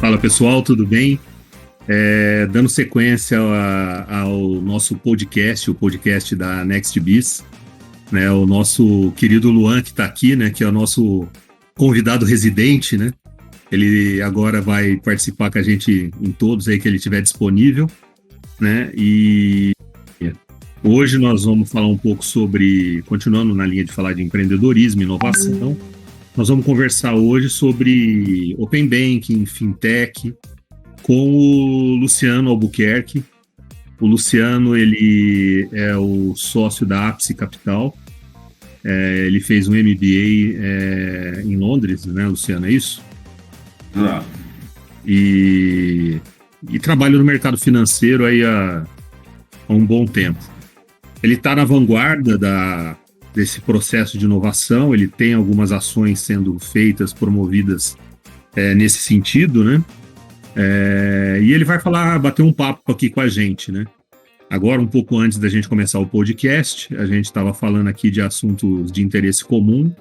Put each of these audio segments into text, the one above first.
Fala pessoal, tudo bem? Dando sequência ao nosso podcast, o podcast da NextBiz, né? O nosso querido Luan que está aqui, né? Que é o nosso convidado residente, né? Ele agora vai participar com a gente em todos aí que ele tiver disponível, né? E hoje nós vamos falar um pouco sobre, continuando na linha de falar de empreendedorismo, inovação, nós vamos conversar hoje sobre Open Banking, Fintech, com o Luciano Albuquerque. O Luciano, ele é o sócio da Ápice Capital. Ele fez um MBA em Londres, né, Luciano? É isso? Exato. E trabalha no mercado financeiro aí há um bom tempo. Ele está na vanguarda desse processo de inovação, ele tem algumas ações sendo feitas, promovidas nesse sentido, né? E ele vai bater um papo aqui com a gente, né? Agora, um pouco antes da gente começar o podcast, a gente estava falando aqui de assuntos de interesse comum.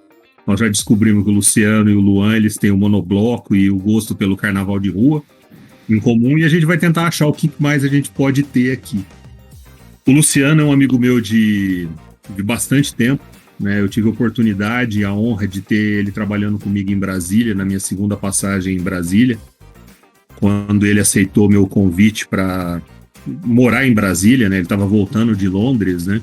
Nós já descobrimos que o Luciano e o Luan, eles têm o monobloco e o gosto pelo carnaval de rua em comum, e a gente vai tentar achar o que mais a gente pode ter aqui. O Luciano é um amigo meu de bastante tempo, né? Eu tive a oportunidade e a honra de ter ele trabalhando comigo em Brasília, na minha segunda passagem em Brasília, quando ele aceitou meu convite para morar em Brasília, né? Ele estava voltando de Londres, né?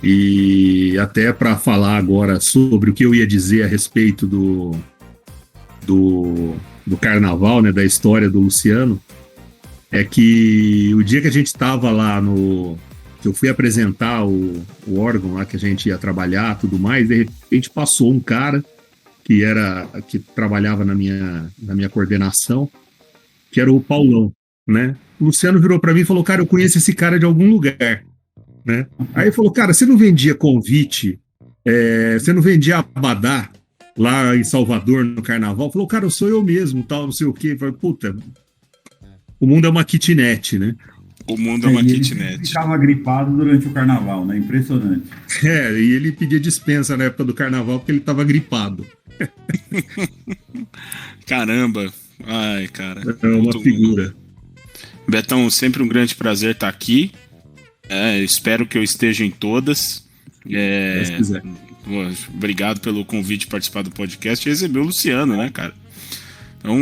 E até para falar agora sobre o que eu ia dizer a respeito do carnaval, né? Da história do Luciano, é que o dia que a gente estava lá que eu fui apresentar o órgão lá que a gente ia trabalhar, tudo mais, de repente passou um cara que trabalhava na minha coordenação, que era o Paulão, né? O Luciano virou para mim e falou: cara, eu conheço esse cara de algum lugar, né? Aí ele falou: cara, você não vendia convite, você não vendia abadá lá em Salvador no carnaval? Falou: cara, sou eu mesmo, tal, não sei o quê. Eu falei: puta, o mundo é uma kitnet, né? O mundo é uma kitnet. Ele ficava gripado durante o carnaval, né? Impressionante. E ele pedia dispensa na época do carnaval porque ele estava gripado. Caramba. Ai, cara. É uma figura. Betão, sempre um grande prazer estar aqui. Espero que eu esteja em todas. Se quiser. Obrigado pelo convite de participar do podcast e receber o Luciano, né, cara? Então,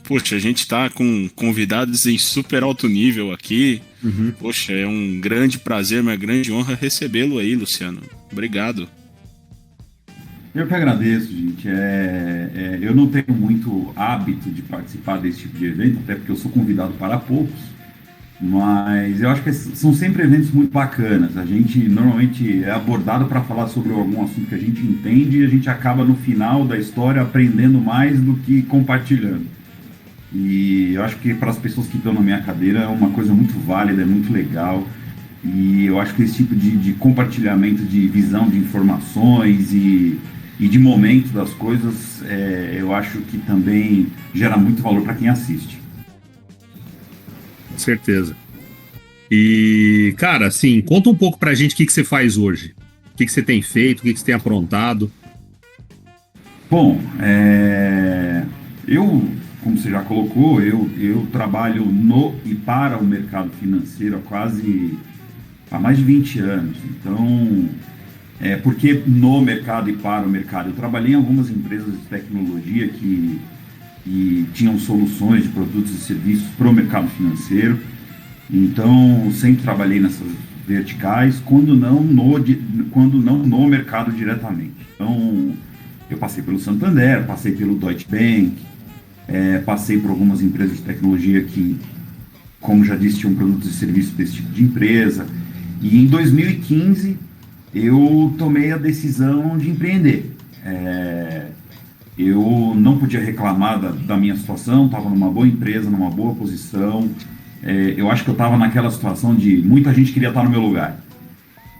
poxa, a gente tá com convidados em super alto nível aqui. Uhum. Poxa, é um grande prazer, uma grande honra recebê-lo aí, Luciano. Obrigado. Eu que agradeço, gente. Eu não tenho muito hábito de participar desse tipo de evento, até porque eu sou convidado para poucos, mas eu acho que são sempre eventos muito bacanas. A gente normalmente é abordado para falar sobre algum assunto que a gente entende e a gente acaba no final da história aprendendo mais do que compartilhando. E eu acho que para as pessoas que estão na minha cadeira é uma coisa muito válida, é muito legal. E eu acho que esse tipo de compartilhamento de visão, de informações e de momento das coisas, eu acho que também gera muito valor para quem assiste. Com certeza. E, cara, assim, conta um pouco pra gente o que você faz hoje. O que você tem feito, o que você tem aprontado. Bom, como você já colocou, eu trabalho no e para o mercado financeiro há mais de 20 anos. Então, porque no mercado e para o mercado? Eu trabalhei em algumas empresas de tecnologia que tinham soluções de produtos e serviços para o mercado financeiro. Então, sempre trabalhei nessas verticais, quando não no mercado diretamente. Então, eu passei pelo Santander, passei pelo Deutsche Bank, passei por algumas empresas de tecnologia que, como já disse, tinham produtos e serviços desse tipo de empresa. E em 2015, eu tomei a decisão de empreender. Eu não podia reclamar da minha situação, estava numa boa empresa, numa boa posição. Eu acho que eu estava naquela situação de muita gente queria estar no meu lugar,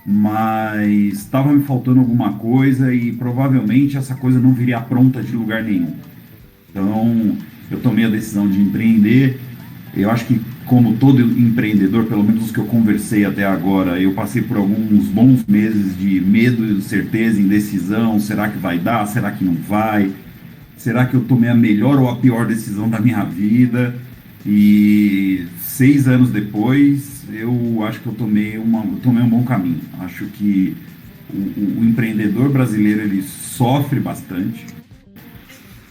mas estava me faltando alguma coisa e provavelmente essa coisa não viria pronta de lugar nenhum. Então eu tomei a decisão de empreender. Eu acho que, como todo empreendedor, pelo menos os que eu conversei até agora, eu passei por alguns bons meses de medo, incerteza, indecisão. Será que vai dar? Será que não vai? será que eu tomei a melhor ou a pior decisão da minha vida? E 6 anos depois, eu acho que eu tomei um bom caminho. Acho que o empreendedor brasileiro, ele sofre bastante.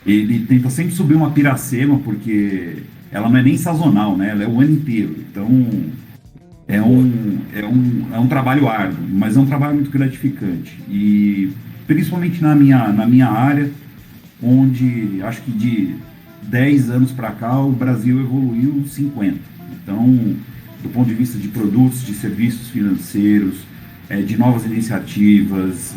Ele tenta sempre subir uma piracema, porque ela não é nem sazonal, né? Ela é o ano inteiro. Então, é um trabalho árduo, mas é um trabalho muito gratificante. E principalmente na minha área, onde acho que de 10 anos para cá o Brasil evoluiu 50. Então, do ponto de vista de produtos, de serviços financeiros, de novas iniciativas,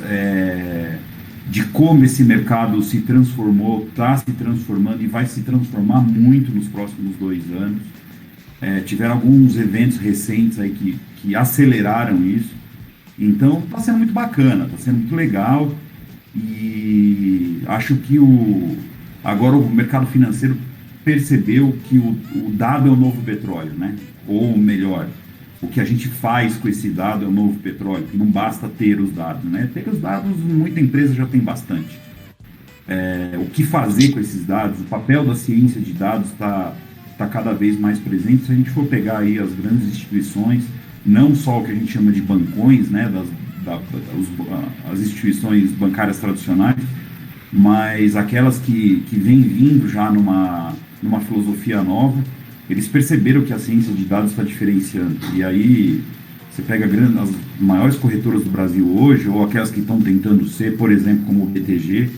de como esse mercado se transformou, está se transformando e vai se transformar muito nos próximos 2 anos. Tiveram alguns eventos recentes aí que aceleraram isso. Então, está sendo muito bacana, está sendo muito legal. E acho que agora o mercado financeiro percebeu que o dado é o novo petróleo, né? Ou melhor, o que a gente faz com esse dado é o novo petróleo, que não basta ter os dados, né? Ter os dados, muita empresa já tem bastante. O que fazer com esses dados, o papel da ciência de dados está cada vez mais presente. Se a gente for pegar aí as grandes instituições, não só o que a gente chama de bancões, né? As instituições bancárias tradicionais, mas aquelas que vêm vindo já numa filosofia nova, eles perceberam que a ciência de dados está diferenciando. E aí você pega as maiores corretoras do Brasil hoje, ou aquelas que estão tentando ser, por exemplo, como o BTG,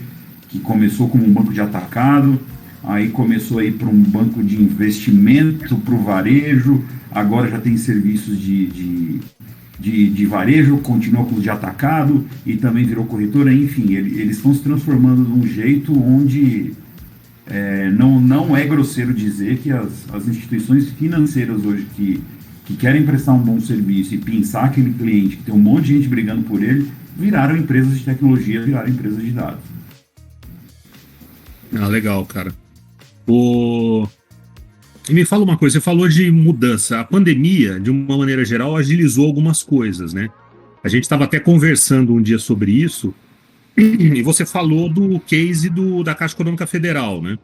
que começou como um banco de atacado, aí começou a ir para um banco de investimento para o varejo, agora já tem serviços de varejo, continua com os de atacado e também virou corretora. Enfim, eles estão se transformando de um jeito onde não é grosseiro dizer que as instituições financeiras hoje que querem prestar um bom serviço e pensar aquele cliente, que tem um monte de gente brigando por ele, viraram empresas de tecnologia, viraram empresas de dados. Legal, cara. E me fala uma coisa, você falou de mudança. A pandemia, de uma maneira geral, agilizou algumas coisas, né? A gente estava até conversando um dia sobre isso, e você falou do case da Caixa Econômica Federal, né?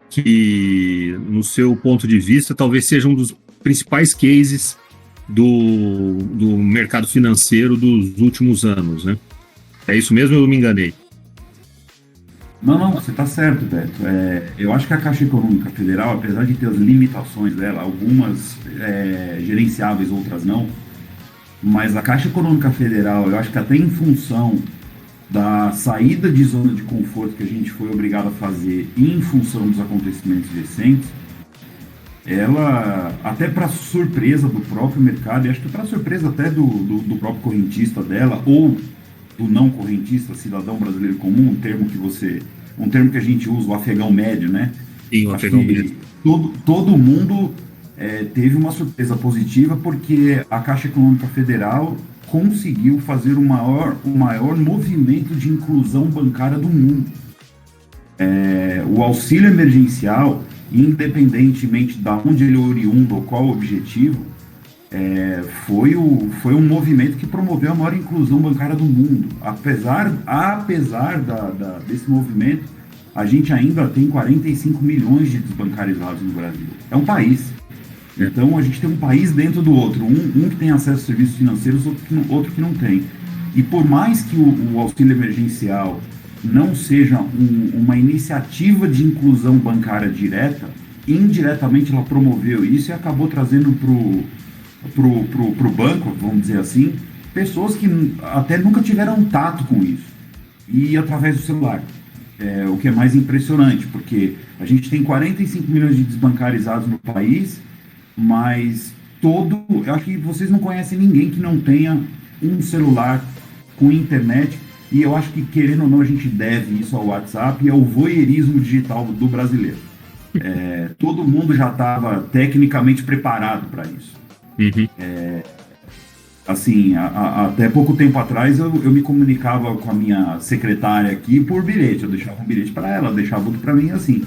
Que, no seu ponto de vista, talvez seja um dos principais cases do mercado financeiro dos últimos anos, né? É isso mesmo ou eu me enganei? Não, você está certo, Beto. Eu acho que a Caixa Econômica Federal, apesar de ter as limitações dela, algumas gerenciáveis, outras não, mas a Caixa Econômica Federal, eu acho que até em função da saída de zona de conforto que a gente foi obrigado a fazer e em função dos acontecimentos recentes, ela, até para surpresa do próprio mercado, e acho que para surpresa até do próprio correntista dela, ou do não correntista, cidadão brasileiro comum, um termo que a gente usa, o afegão médio, né? Sim, o afegão médio. Todo mundo teve uma surpresa positiva, porque a Caixa Econômica Federal conseguiu fazer o maior movimento de inclusão bancária do mundo. O auxílio emergencial, independentemente de onde ele é oriundo ou qual o objetivo, foi um movimento que promoveu a maior inclusão bancária do mundo. Apesar desse movimento, a gente ainda tem 45 milhões de desbancarizados no Brasil. É um país. Então, a gente tem um país dentro do outro. Um que tem acesso a serviços financeiros, outro que não tem. E por mais que o auxílio emergencial não seja uma iniciativa de inclusão bancária direta, indiretamente ela promoveu isso e acabou trazendo pro banco, vamos dizer assim, pessoas que até nunca tiveram tato com isso. E através do celular. O que é mais impressionante, porque a gente tem 45 milhões de desbancarizados no país, mas eu acho que vocês não conhecem ninguém que não tenha um celular com internet, e eu acho que, querendo ou não, a gente deve isso ao WhatsApp e ao voyeurismo digital do brasileiro. Todo mundo já estava tecnicamente preparado para isso. Uhum. Assim, até pouco tempo atrás eu me comunicava com a minha secretária aqui por bilhete. Eu deixava um bilhete para ela, deixava outro para mim, assim.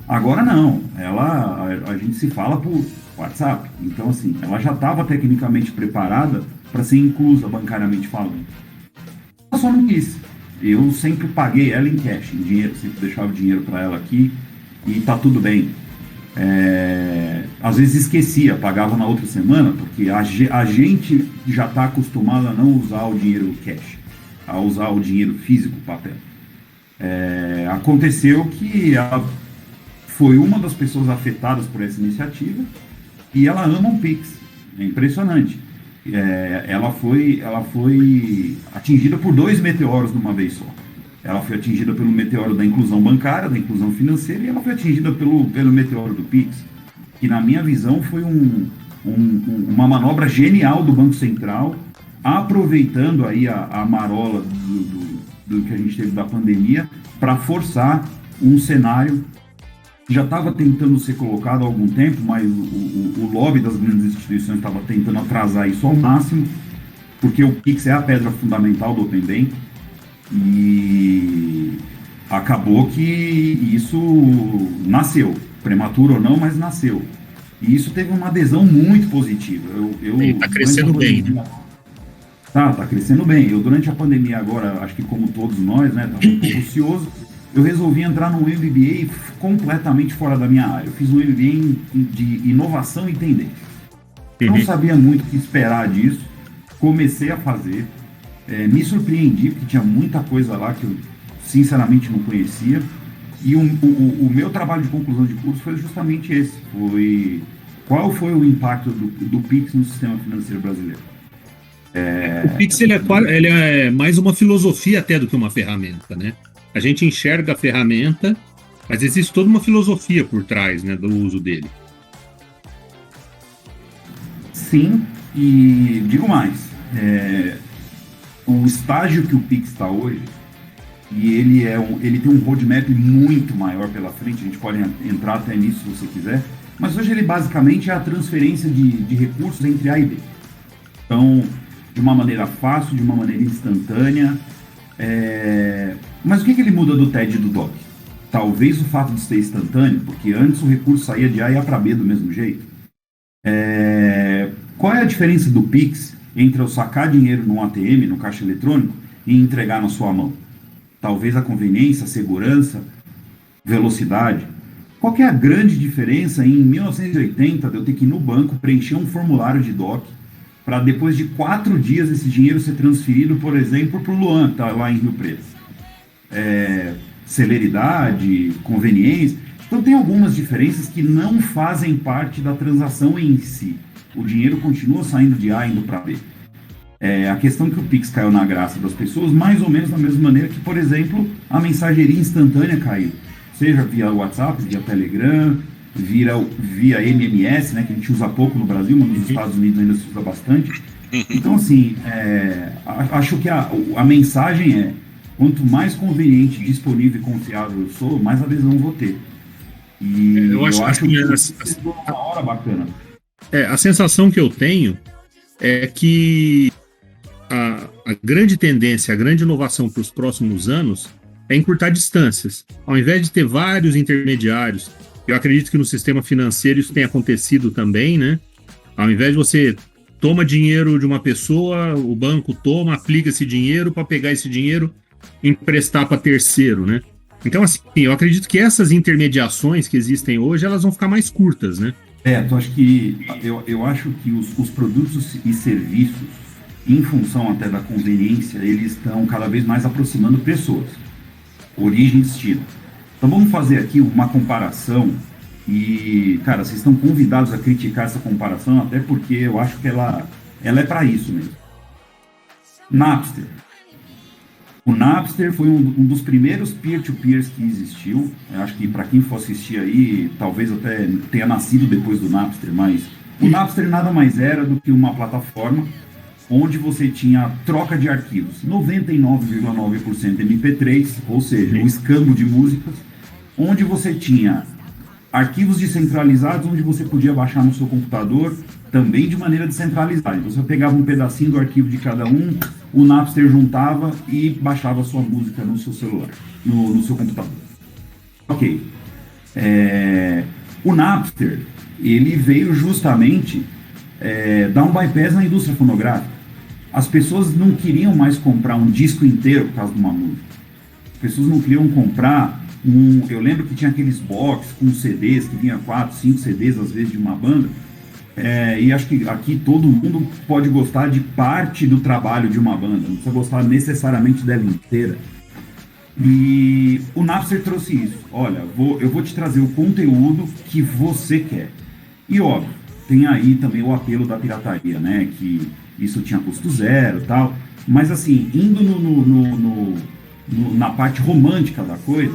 Agora não, a gente se fala por WhatsApp. Então, assim, ela já estava tecnicamente preparada para ser inclusa bancariamente falando. Ela só não quis. eu sempre paguei ela em cash, em dinheiro, sempre deixava o dinheiro para ela aqui e tá tudo bem. Às vezes esquecia, pagava na outra semana, porque a gente já está acostumado a não usar o dinheiro cash, a usar o dinheiro físico, papel. Aconteceu que ela foi uma das pessoas afetadas por essa iniciativa e ela ama o Pix, é impressionante. Ela foi atingida por 2 meteoros de uma vez só. Ela foi atingida pelo meteoro da inclusão bancária, da inclusão financeira, e ela foi atingida pelo meteoro do Pix, que na minha visão foi uma manobra genial do Banco Central, aproveitando aí a marola do que a gente teve da pandemia, para forçar um cenário que já estava tentando ser colocado há algum tempo, mas o lobby das grandes instituições estava tentando atrasar isso ao máximo, porque o Pix é a pedra fundamental do Open Bank. E acabou que isso nasceu, prematuro ou não, mas nasceu. E isso teve uma adesão muito positiva. Está crescendo bem, né? Tá crescendo bem. Eu, durante a pandemia agora, acho que como todos nós, né, estava um pouco ocioso, eu resolvi entrar num MBA completamente fora da minha área. Eu fiz um MBA de inovação e tendência. Não sabia muito o que esperar disso, comecei a fazer. Me surpreendi, porque tinha muita coisa lá que eu sinceramente não conhecia. E o meu trabalho de conclusão de curso foi justamente esse. Qual foi o impacto do Pix no sistema financeiro brasileiro? O Pix ele é mais uma filosofia até do que uma ferramenta, né? A gente enxerga a ferramenta, mas existe toda uma filosofia por trás, né, do uso dele. Sim, e digo mais. O estágio que o Pix está hoje, e ele tem um roadmap muito maior pela frente, a gente pode entrar até nisso se você quiser, mas hoje ele basicamente é a transferência de recursos entre A e B. Então, de uma maneira fácil, de uma maneira instantânea. Mas o que ele muda do TED e do DOC? Talvez o fato de ser instantâneo, porque antes o recurso saía de A e ia para B do mesmo jeito. Qual é a diferença do Pix entre eu sacar dinheiro num ATM, no caixa eletrônico, e entregar na sua mão? Talvez a conveniência, a segurança, velocidade. Qual que é a grande diferença em 1980 de eu ter que ir no banco, preencher um formulário de DOC, para depois de 4 dias esse dinheiro ser transferido, por exemplo, para o Luan, que está lá em Rio Preto? Celeridade, conveniência. Então tem algumas diferenças que não fazem parte da transação em si. O dinheiro continua saindo de A indo para B. A questão que o Pix caiu na graça das pessoas, mais ou menos da mesma maneira que, por exemplo, a mensageria instantânea caiu. Seja via WhatsApp, via Telegram, via MMS, né, que a gente usa pouco no Brasil, mas nos Estados Unidos ainda se usa bastante. Então, assim, acho que a mensagem é: quanto mais conveniente, disponível e confiável eu sou, mais adesão eu vou ter. E eu acho que isso é uma hora bacana. A sensação que eu tenho é que a grande tendência, a grande inovação para os próximos anos é encurtar distâncias. Ao invés de ter vários intermediários, eu acredito que no sistema financeiro isso tem acontecido também, né? Ao invés de você toma dinheiro de uma pessoa, o banco toma, aplica esse dinheiro para pegar esse dinheiro e emprestar para terceiro, né? Então, assim, eu acredito que essas intermediações que existem hoje, elas vão ficar mais curtas, né? Eu acho que os produtos e serviços, em função até da conveniência, eles estão cada vez mais aproximando pessoas, origem e destino. Então vamos fazer aqui uma comparação e, cara, vocês estão convidados a criticar essa comparação, até porque eu acho que ela é para isso mesmo. Napster. O Napster foi um dos primeiros peer-to-peers que existiu. Eu acho que para quem for assistir aí, talvez até tenha nascido depois do Napster, mas o Napster nada mais era do que uma plataforma onde você tinha troca de arquivos, 99,9% MP3, ou seja, o escambo de músicas, onde você tinha arquivos descentralizados, onde você podia baixar no seu computador, também de maneira descentralizada. Então, você pegava um pedacinho do arquivo de cada um, o Napster juntava e baixava a sua música no seu celular, no seu computador. Ok. O Napster, ele veio justamente dar um bypass na indústria fonográfica. As pessoas não queriam mais comprar um disco inteiro por causa de uma música. pessoas não queriam comprar eu lembro que tinha aqueles box com CDs, que vinha 4, 5 CDs às vezes de uma banda, e acho que aqui todo mundo pode gostar de parte do trabalho de uma banda, não precisa gostar necessariamente dela inteira. E o Napster trouxe isso. Olha, eu vou te trazer o conteúdo que você quer. E óbvio, tem aí também o apelo da pirataria, né? Que isso tinha custo zero e tal. Mas assim, indo na parte romântica da coisa,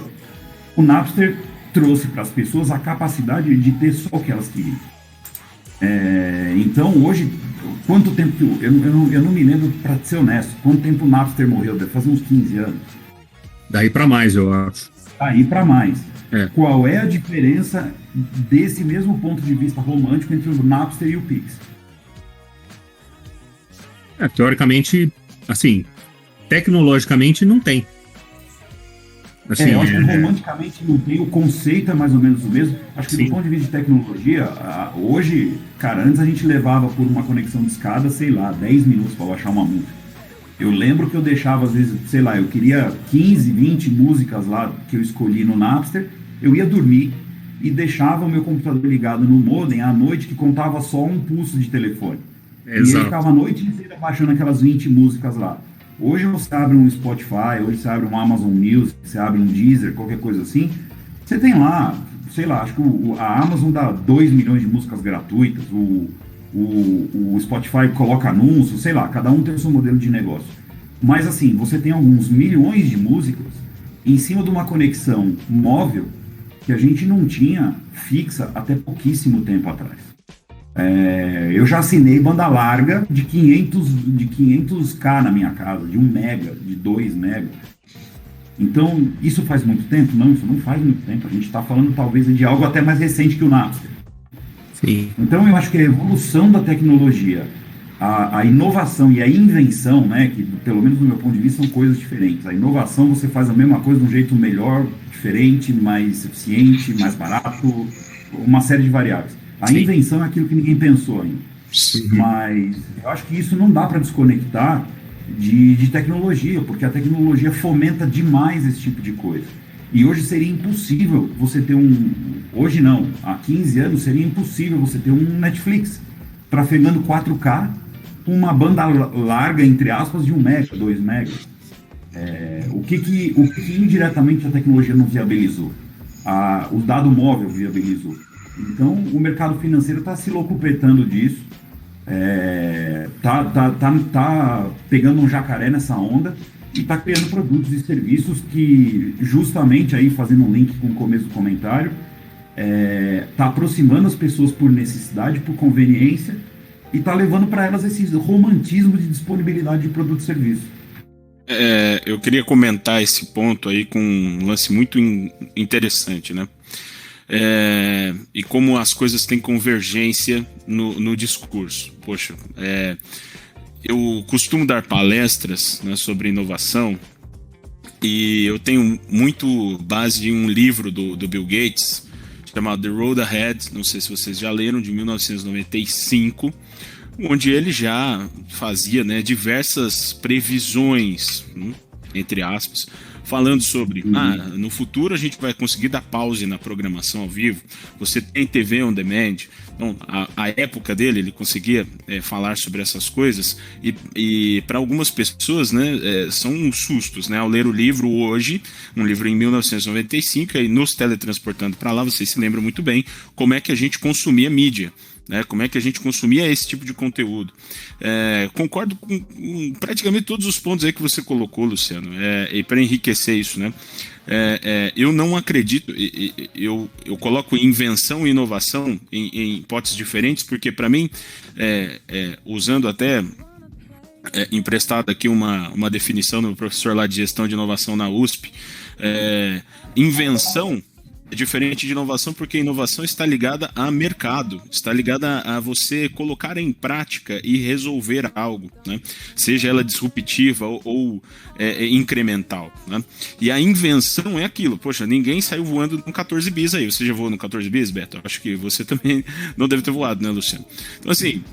o Napster trouxe para as pessoas a capacidade de ter só o que elas queriam. Então hoje, quanto tempo que eu não me lembro, para ser honesto, quanto tempo o Napster morreu? Deve fazer uns 15 anos. Daí para mais, eu acho. Daí para mais. Qual é a diferença desse mesmo ponto de vista romântico entre o Napster e o Pix? Teoricamente, assim, tecnologicamente não tem. Assim, eu acho que romanticamente não tem, o conceito é mais ou menos o mesmo. Acho que do ponto de vista de tecnologia, hoje, cara, antes a gente levava por uma conexão de escada, sei lá, 10 minutos para baixar uma música. Eu lembro que eu deixava, às vezes, sei lá, eu queria 15, 20 músicas lá que eu escolhi no Napster, eu ia dormir e deixava o meu computador ligado no modem à noite, que contava só um pulso de telefone. Exato. E ele ficava a noite inteira baixando aquelas 20 músicas lá. Hoje você abre um Spotify, hoje você abre um Amazon Music, você abre um Deezer, qualquer coisa assim, você tem lá, sei lá, acho que a Amazon dá 2 milhões de músicas gratuitas, o Spotify coloca anúncios, sei lá, cada um tem o seu modelo de negócio. Mas assim, você tem alguns milhões de músicas em cima de uma conexão móvel que a gente não tinha fixa até pouquíssimo tempo atrás. Eu já assinei banda larga de 500K na minha casa, de 1 mega, de 2 mega. Então, isso faz muito tempo? Não, isso não faz muito tempo. A gente está falando talvez de algo até mais recente que o Napster. Sim. Então, eu acho que a evolução da tecnologia, a inovação e a invenção, né, que pelo menos do meu ponto de vista são coisas diferentes. A inovação, você faz a mesma coisa de um jeito melhor, diferente, mais eficiente, mais barato, uma série de variáveis. A invenção é aquilo que ninguém pensou ainda. Mas eu acho que isso não dá para desconectar de tecnologia, porque a tecnologia fomenta demais esse tipo de coisa. E hoje seria impossível você ter hoje não, há 15 anos seria impossível você ter um Netflix trafegando 4K com uma banda larga, entre aspas, de 1 mega, 2 mega. O que indiretamente a tecnologia não viabilizou? O dado móvel viabilizou. Então, o mercado financeiro está se locupletando disso, tá pegando um jacaré nessa onda e está criando produtos e serviços que, justamente aí fazendo um link com o começo do comentário, está aproximando as pessoas por necessidade, por conveniência, e está levando para elas esse romantismo de disponibilidade de produto e serviço. Eu queria comentar esse ponto aí com um lance muito interessante, né? E como as coisas têm convergência no discurso. Poxa, eu costumo dar palestras, né, sobre inovação, e eu tenho muito base de um livro do Bill Gates chamado The Road Ahead, não sei se vocês já leram, de 1995, onde ele já fazia, né, diversas previsões, entre aspas, falando sobre, no futuro a gente vai conseguir dar pause na programação ao vivo, você tem TV on demand. Então, a época dele, ele conseguia falar sobre essas coisas, e para algumas pessoas, né, são uns sustos, né, ao ler o livro hoje, um livro em 1995, e nos teletransportando para lá, vocês se lembram muito bem como é que a gente consumia mídia, né, como é que a gente consumia esse tipo de conteúdo. Concordo com praticamente todos os pontos aí que você colocou, Luciano, e para enriquecer isso, né, eu não acredito, eu coloco invenção e inovação em hipóteses diferentes, porque para mim, usando até emprestado aqui uma definição do professor lá de gestão de inovação na USP, invenção é diferente de inovação, porque a inovação está ligada a mercado, está ligada a você colocar em prática e resolver algo, né? Seja ela disruptiva ou incremental, né? E a invenção é aquilo, poxa, ninguém saiu voando no 14 bis aí. Você já voou no 14 bis, Beto? Eu acho que você também não deve ter voado, né, Luciano? Então, assim,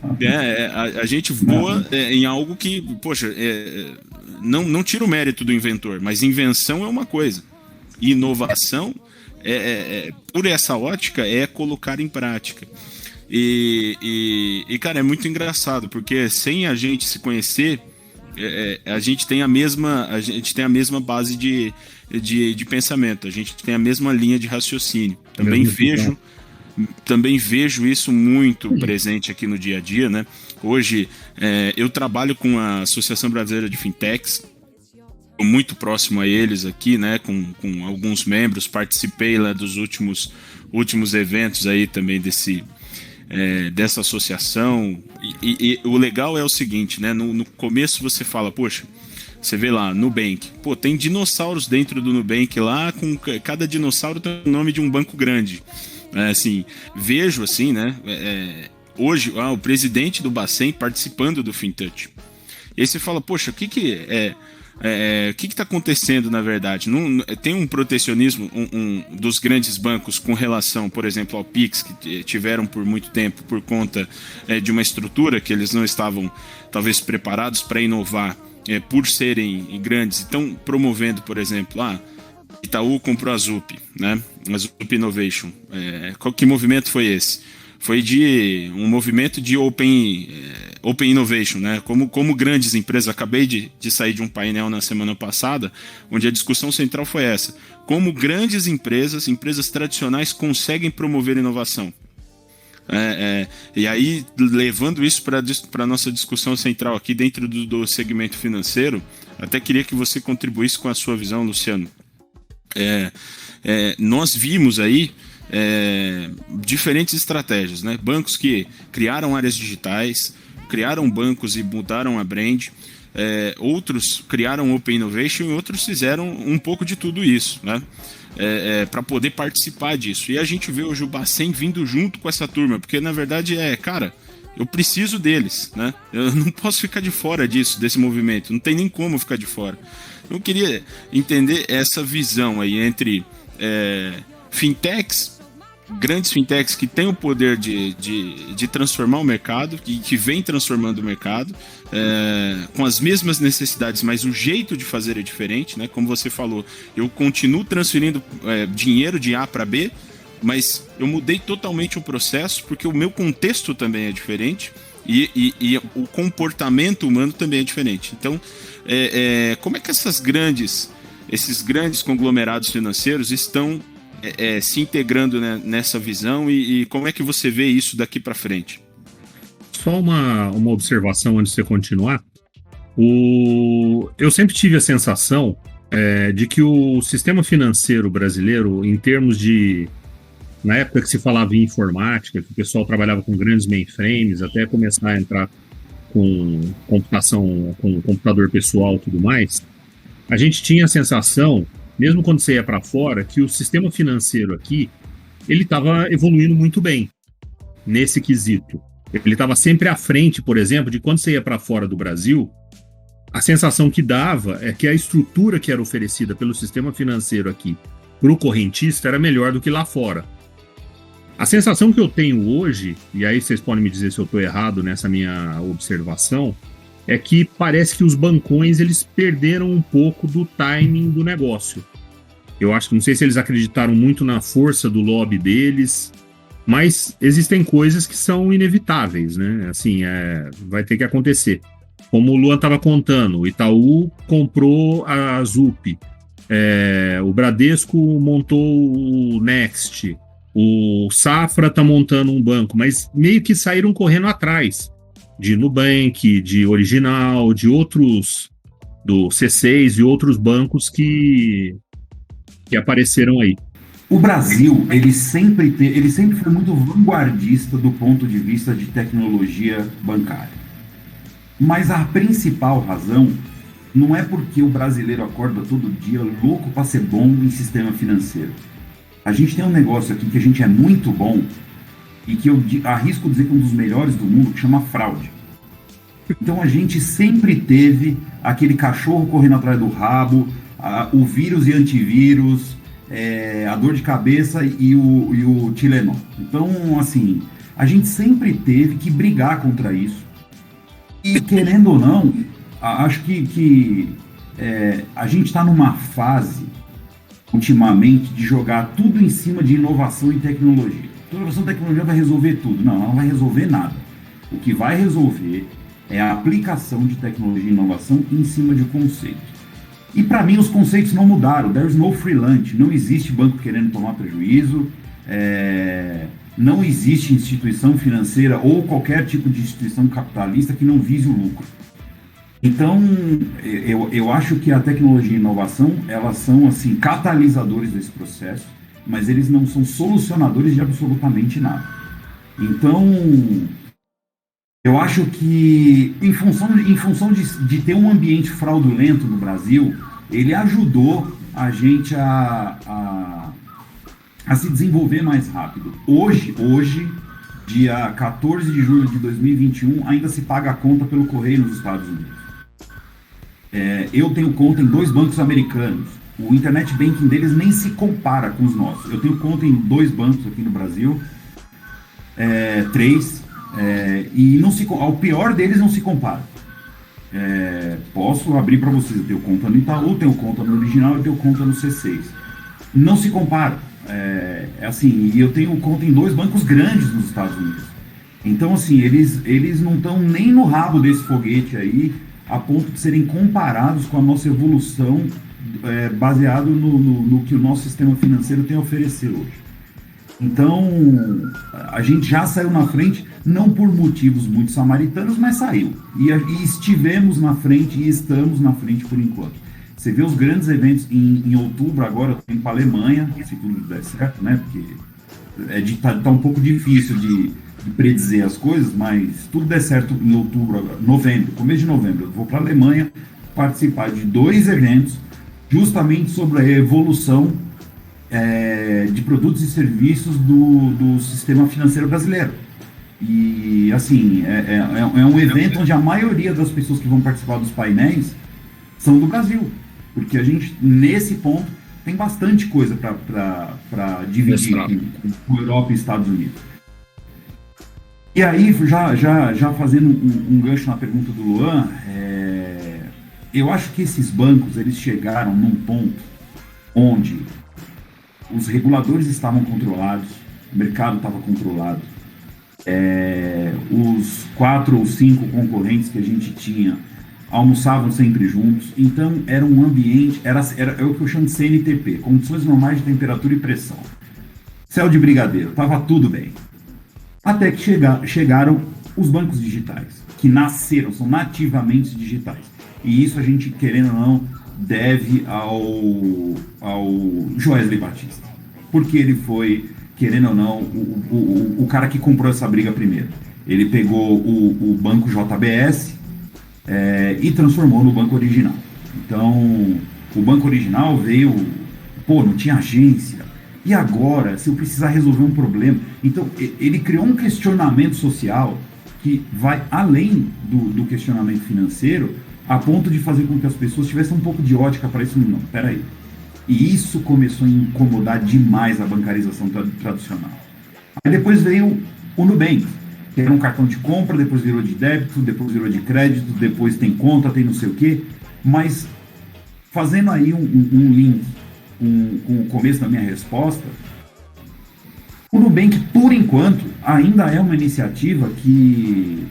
a gente voa em algo que, poxa, não tira o mérito do inventor, mas invenção é uma coisa. Inovação, por essa ótica, é colocar em prática. E, cara, é muito engraçado, porque sem a gente se conhecer, a gente tem a mesma base de pensamento, a gente tem a mesma linha de raciocínio. Também vejo isso muito presente aqui no dia a dia, né? Hoje, eu trabalho com a Associação Brasileira de Fintechs, muito próximo a eles aqui, né? Com alguns membros, participei lá dos últimos eventos aí também dessa associação. E o legal é o seguinte, né? No começo você fala, poxa, você vê lá, Nubank, pô, tem dinossauros dentro do Nubank lá, com cada dinossauro tem o nome de um banco grande. Assim, vejo assim, né? Hoje, o presidente do Bacen participando do FinTouch. E aí você fala, poxa, o que está acontecendo na verdade? Tem um protecionismo dos grandes bancos com relação, por exemplo, ao Pix, que tiveram por muito tempo por conta de uma estrutura que eles não estavam talvez preparados para inovar, por serem grandes. Estão promovendo, por exemplo, Itaú comprou a Zup, né? A Zup Innovation. Que movimento foi esse? Foi um movimento de Open Innovation, né? Como grandes empresas. Acabei de sair de um painel na semana passada, onde a discussão central foi essa: como grandes empresas tradicionais conseguem promover inovação. E aí, levando isso para a nossa discussão central aqui dentro do segmento financeiro, até queria que você contribuísse com a sua visão, Luciano. Nós vimos aí diferentes estratégias, né? Bancos que criaram áreas digitais, criaram bancos e mudaram a brand, outros criaram Open Innovation e outros fizeram um pouco de tudo isso, né? Para poder participar disso. E a gente vê hoje o Bacen vindo junto com essa turma, porque na verdade cara, eu preciso deles, né? Eu não posso ficar de fora desse movimento, não tem nem como ficar de fora. Eu queria entender essa visão aí entre fintechs, grandes fintechs que têm o poder de transformar o mercado, que vem transformando o mercado, com as mesmas necessidades, mas o jeito de fazer é diferente, né? Como você falou, eu continuo transferindo dinheiro de A para B, mas eu mudei totalmente o processo porque o meu contexto também é diferente e o comportamento humano também é diferente. Então, como é que esses grandes conglomerados financeiros estão se integrando, né, nessa visão e como é que você vê isso daqui para frente? Só uma observação antes de você continuar. Eu sempre tive a sensação de que o sistema financeiro brasileiro, em termos de... Na época que se falava em informática, que o pessoal trabalhava com grandes mainframes, até começar a entrar com computação, com computador pessoal e tudo mais, a gente tinha a sensação, mesmo quando você ia para fora, que o sistema financeiro aqui, ele estava evoluindo muito bem nesse quesito. Ele estava sempre à frente, por exemplo, de quando você ia para fora do Brasil, a sensação que dava é que a estrutura que era oferecida pelo sistema financeiro aqui para o correntista era melhor do que lá fora. A sensação que eu tenho hoje, e aí vocês podem me dizer se eu estou errado nessa minha observação, é que parece que os bancões eles perderam um pouco do timing do negócio. Eu acho que, não sei se eles acreditaram muito na força do lobby deles, mas existem coisas que são inevitáveis, né? Assim, vai ter que acontecer. Como o Luan estava contando, o Itaú comprou a Zup, o Bradesco montou o Next, o Safra está montando um banco, mas meio que saíram correndo atrás de Nubank, de Original, de outros, do C6 e outros bancos que apareceram aí. O Brasil, ele sempre foi muito vanguardista do ponto de vista de tecnologia bancária. Mas a principal razão não é porque o brasileiro acorda todo dia louco para ser bom em sistema financeiro. A gente tem um negócio aqui que a gente é muito bom e que eu arrisco dizer que é um dos melhores do mundo, que chama fraude. Então a gente sempre teve aquele cachorro correndo atrás do rabo, o vírus e antivírus, a dor de cabeça e o Tilenol. Então, assim, a gente sempre teve que brigar contra isso. E, querendo ou não, acho que a gente está numa fase, ultimamente, de jogar tudo em cima de inovação e tecnologia. Inovação e tecnologia vai resolver tudo. Não, ela não vai resolver nada. O que vai resolver é a aplicação de tecnologia e inovação em cima de conceitos. E para mim os conceitos não mudaram. There's no free lunch. Não existe banco querendo tomar prejuízo. Não existe instituição financeira ou qualquer tipo de instituição capitalista que não vise o lucro. Então, eu acho que a tecnologia e a inovação, elas são, assim, catalisadores desse processo, mas eles não são solucionadores de absolutamente nada. Então, eu acho que, em função de ter um ambiente fraudulento no Brasil, ele ajudou a gente a se desenvolver mais rápido. Hoje, dia 14 de julho de 2021, ainda se paga a conta pelo correio nos Estados Unidos. Eu tenho conta em 2 bancos americanos. O internet banking deles nem se compara com os nossos. Eu tenho conta em 2 bancos aqui no Brasil, 3, e ao pior deles não se compara. Posso abrir para vocês. Eu tenho conta no Itaú, tenho conta no Original e tenho conta no C6. Não se compara. Assim, e eu tenho conta em 2 bancos grandes nos Estados Unidos. Então, assim, eles não estão nem no rabo desse foguete aí, a ponto de serem comparados com a nossa evolução, baseado no que o nosso sistema financeiro tem a oferecer hoje. Então, a gente já saiu na frente, não por motivos muito samaritanos, mas saiu. E estivemos na frente e estamos na frente por enquanto. Você vê os grandes eventos em outubro, agora eu tenho para a Alemanha, se tudo der certo, né? Porque tá um pouco difícil de predizer as coisas, mas se tudo der certo em outubro, novembro, começo de novembro, eu vou para a Alemanha participar de 2 eventos justamente sobre a evolução de produtos e serviços do sistema financeiro brasileiro. E, assim, é um evento onde a maioria das pessoas que vão participar dos painéis são do Brasil, porque a gente, nesse ponto, tem bastante coisa para dividir com Europa e Estados Unidos. E aí, já fazendo um gancho na pergunta do Luan, eu acho que esses bancos, eles chegaram num ponto onde os reguladores estavam controlados, o mercado estava controlado, os 4 ou 5 concorrentes que a gente tinha almoçavam sempre juntos, então era um ambiente, era o que eu chamo de CNTP, condições normais de temperatura e pressão. Céu de brigadeiro, estava tudo bem. Até que chegaram os bancos digitais, que são nativamente digitais. E isso a gente, querendo ou não, deve ao Joesley Batista. Porque ele foi, querendo ou não, o cara que comprou essa briga primeiro. Ele pegou o banco JBS e transformou no banco original. Então, o banco original veio, não tinha agência. E agora, se eu precisar resolver um problema... Então, ele criou um questionamento social que vai além do questionamento financeiro, a ponto de fazer com que as pessoas tivessem um pouco de ótica para isso. Não, peraí. E isso começou a incomodar demais a bancarização tradicional. Aí depois veio o Nubank, que era um cartão de compra, depois virou de débito, depois virou de crédito, depois tem conta, tem não sei o quê. Mas, fazendo aí um link com o começo da minha resposta, o Nubank, por enquanto, ainda é uma iniciativa que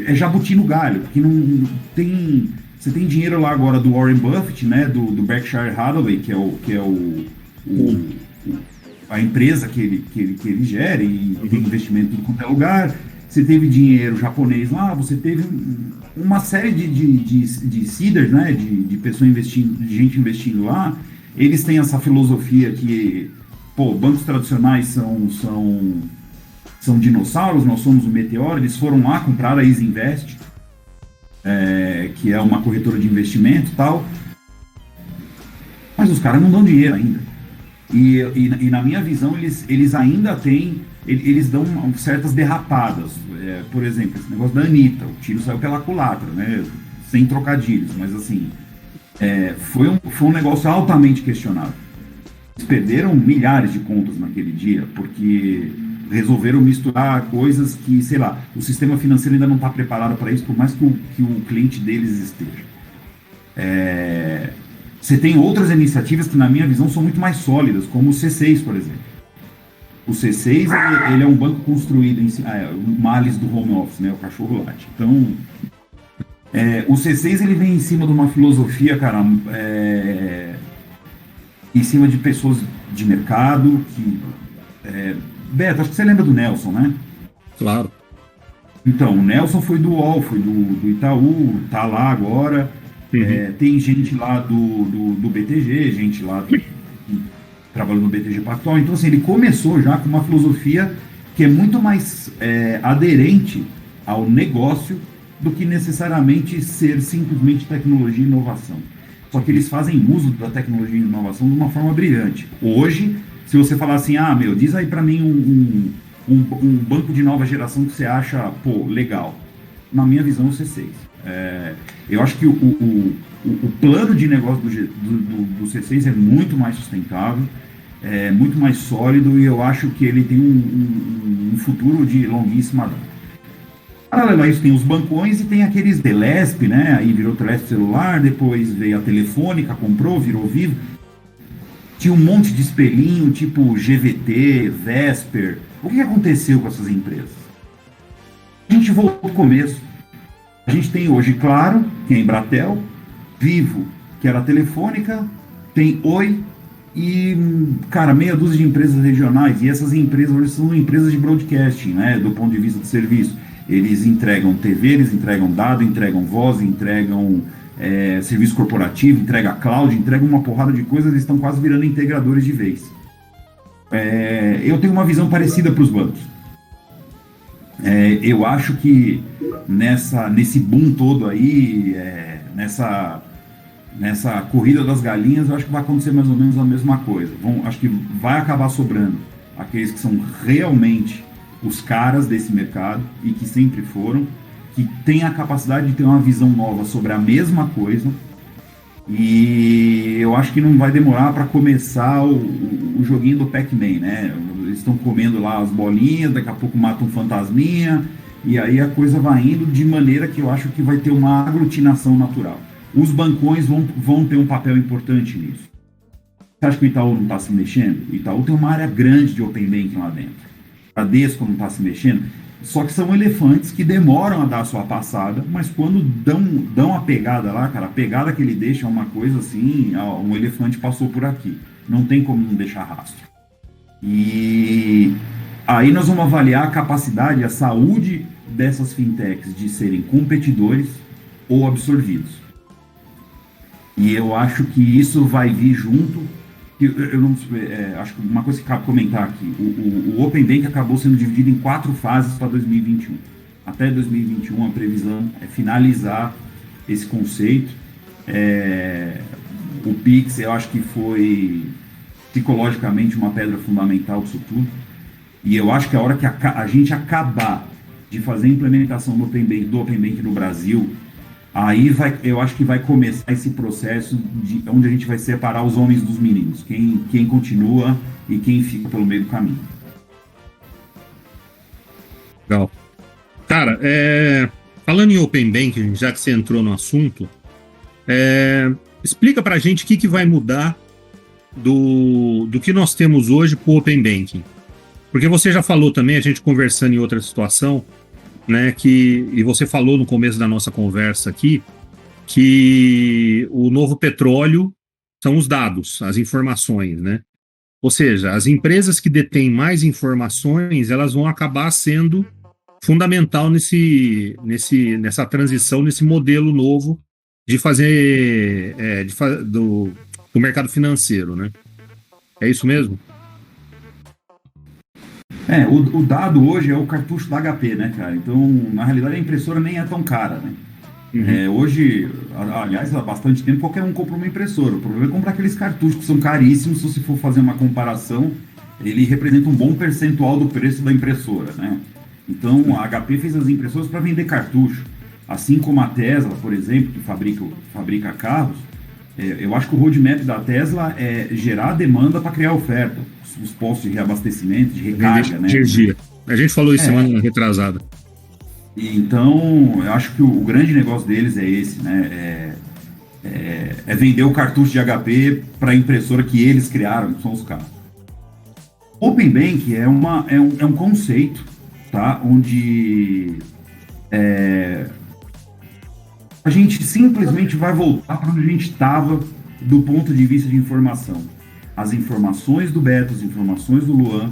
é jabuti no galho, que não tem... Você tem dinheiro lá agora do Warren Buffett, né, do Berkshire Hathaway, que é a empresa que ele gera e tem investimento em tudo quanto é lugar. Você teve dinheiro japonês lá, você teve uma série de seeders, né, de pessoas investindo, de gente investindo lá. Eles têm essa filosofia que, bancos tradicionais são dinossauros, nós somos o meteoro. Eles foram lá comprar a Easy Invest, que é uma corretora de investimento e tal, mas os caras não dão dinheiro ainda. E na minha visão, eles ainda têm, eles dão certas derrapadas. Por exemplo, esse negócio da Anitta, o tiro saiu pela culatra, né? Sem trocadilhos, mas assim, foi um negócio altamente questionável. Eles perderam milhares de contas naquele dia, porque resolveram misturar coisas que, sei lá, o sistema financeiro ainda não está preparado para isso, por mais que o cliente deles esteja. Você tem outras iniciativas que, na minha visão, são muito mais sólidas, como o C6, por exemplo. O C6 ele é um banco construído em o males do home office, né? O cachorro late. Então, o C6 ele vem em cima de uma filosofia, cara, em cima de pessoas de mercado que... Beto, acho que você lembra do Nelson, né? Claro. Então, o Nelson foi do UOL, foi do Itaú, tá lá agora. Tem gente lá do BTG, gente lá que trabalha no BTG Pactual. Então, assim, ele começou já com uma filosofia que é muito mais aderente ao negócio do que necessariamente ser simplesmente tecnologia e inovação. Só que eles fazem uso da tecnologia e inovação de uma forma brilhante. Hoje, se você falar assim, diz aí para mim um banco de nova geração que você acha, legal. Na minha visão, o C6. Eu acho que o plano de negócio do C6 é muito mais sustentável, é muito mais sólido, e eu acho que ele tem um futuro de longuíssima data. Paralelo a isso, tem os bancões e tem aqueles Telesp, né? Aí virou Telesp celular, depois veio a Telefônica, comprou, virou Vivo. Tinha um monte de espelhinho, tipo GVT, Vesper. O que aconteceu com essas empresas? A gente voltou ao começo. A gente tem hoje, Claro, que é Embratel, Vivo, que era a Telefônica, tem Oi e, cara, meia dúzia de empresas regionais. E essas empresas hoje são empresas de broadcasting, né? Do ponto de vista do serviço. Eles entregam TV, eles entregam dado, entregam voz, entregam serviço corporativo, entregam cloud, entregam uma porrada de coisas, eles estão quase virando integradores de vez. Eu tenho uma visão parecida para os bancos. Eu acho que nesse boom todo aí, nessa corrida das galinhas, eu acho que vai acontecer mais ou menos a mesma coisa. Acho que vai acabar sobrando aqueles que são realmente os caras desse mercado e que sempre foram, que têm a capacidade de ter uma visão nova sobre a mesma coisa, e eu acho que não vai demorar para começar o joguinho do Pac-Man, né? Eles estão comendo lá as bolinhas, daqui a pouco matam um fantasminha, e aí a coisa vai indo de maneira que eu acho que vai ter uma aglutinação natural. Os bancões vão ter um papel importante nisso. Você acha que o Itaú não está se mexendo? O Itaú tem uma área grande de Open Banking lá dentro. A Desco não está se mexendo, só que são elefantes que demoram a dar a sua passada, mas quando dão a pegada lá, cara, a pegada que ele deixa é uma coisa assim, um elefante passou por aqui, não tem como não deixar rastro. E aí nós vamos avaliar a capacidade, a saúde dessas fintechs de serem competidores ou absorvidos. E eu acho que isso vai vir junto. Acho que uma coisa que cabe comentar aqui, o Open Bank acabou sendo dividido em 4 fases para 2021. Até 2021 a previsão é finalizar esse conceito. O Pix, eu acho que foi psicologicamente uma pedra fundamental disso tudo. E eu acho que a hora que a gente acabar de fazer a implementação do Open Bank no Brasil, aí eu acho que vai começar esse processo onde a gente vai separar os homens dos meninos, quem continua e quem fica pelo meio do caminho. Legal. Cara, falando em Open Banking, já que você entrou no assunto, explica pra gente o que vai mudar do que nós temos hoje para o Open Banking. Porque você já falou também, a gente conversando em outra situação, né, e você falou no começo da nossa conversa aqui, que o novo petróleo são os dados, as informações, né? Ou seja, as empresas que detêm mais informações, elas vão acabar sendo fundamental nessa transição, nesse modelo novo de fazer do mercado financeiro, né? É isso mesmo? O dado hoje é o cartucho da HP, né, cara? Então, na realidade, a impressora nem é tão cara, né? Uhum. Hoje, aliás, há bastante tempo, qualquer um compra uma impressora. O problema é comprar aqueles cartuchos que são caríssimos. Se você for fazer uma comparação, ele representa um bom percentual do preço da impressora, né? Então, a HP fez as impressoras para vender cartucho. Assim como a Tesla, por exemplo, que fabrica carros, eu acho que o roadmap da Tesla é gerar demanda para criar oferta. Os postos de reabastecimento, de recarga, né? Energia. A gente falou isso semana retrasada. Então, eu acho que o grande negócio deles é esse, né? é vender o cartucho de HP para a impressora que eles criaram, que são os carros. Open Bank é um conceito, tá? Onde a gente simplesmente vai voltar para onde a gente estava do ponto de vista de informação. As informações do Beto, as informações do Luan,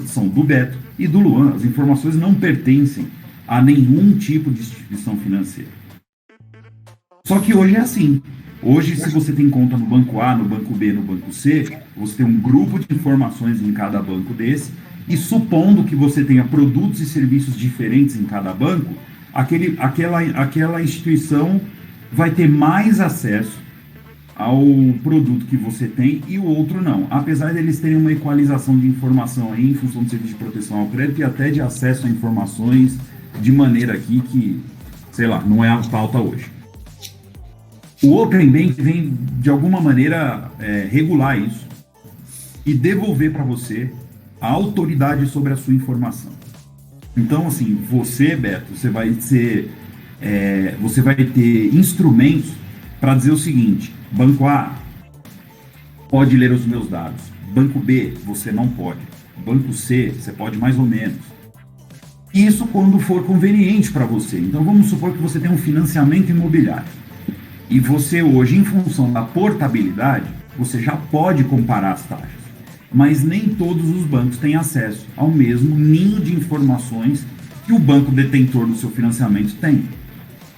são do Beto e do Luan. As informações não pertencem a nenhum tipo de instituição financeira. Só que hoje é assim. Hoje, se você tem conta no banco A, no banco B, no banco C, você tem um grupo de informações em cada banco desse, e supondo que você tenha produtos e serviços diferentes em cada banco, aquela instituição vai ter mais acesso ao produto que você tem e o outro não. Apesar deles terem uma equalização de informação aí em função do serviço de proteção ao crédito e até de acesso a informações de maneira aqui que, sei lá, não é a pauta hoje. O Open Bank vem, de alguma maneira, regular isso e devolver para você a autoridade sobre a sua informação. Então, assim, você, Beto, você vai ter instrumentos para dizer o seguinte: banco A pode ler os meus dados, banco B você não pode, banco C você pode mais ou menos. Isso quando for conveniente para você. Então, vamos supor que você tem um financiamento imobiliário. E você hoje, em função da portabilidade, você já pode comparar as taxas. Mas nem todos os bancos têm acesso ao mesmo ninho de informações que o banco detentor do seu financiamento tem.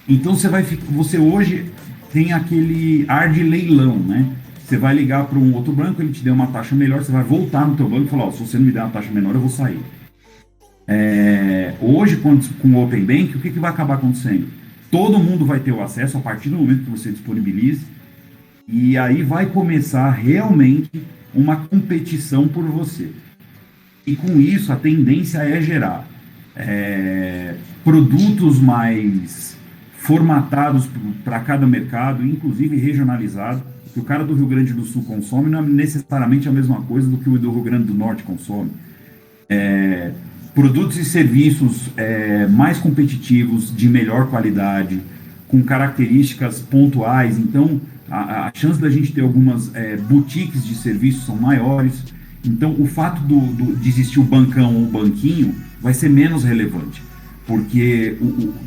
Então você hoje tem aquele ar de leilão, né? Você vai ligar para um outro banco, ele te deu uma taxa melhor, você vai voltar no teu banco e falar: se você não me der uma taxa menor, eu vou sair. Hoje, com o Open Bank, o que vai acabar acontecendo? Todo mundo vai ter o acesso a partir do momento que você disponibilize, e aí vai começar realmente uma competição por você. E com isso a tendência é gerar produtos mais formatados para cada mercado, inclusive regionalizado. O que o cara do Rio Grande do Sul consome não é necessariamente a mesma coisa do que o do Rio Grande do Norte consome. Produtos e serviços mais competitivos, de melhor qualidade, com características pontuais. Então, a chance da gente ter algumas boutiques de serviços são maiores. Então, o fato de existir o bancão ou o banquinho vai ser menos relevante, porque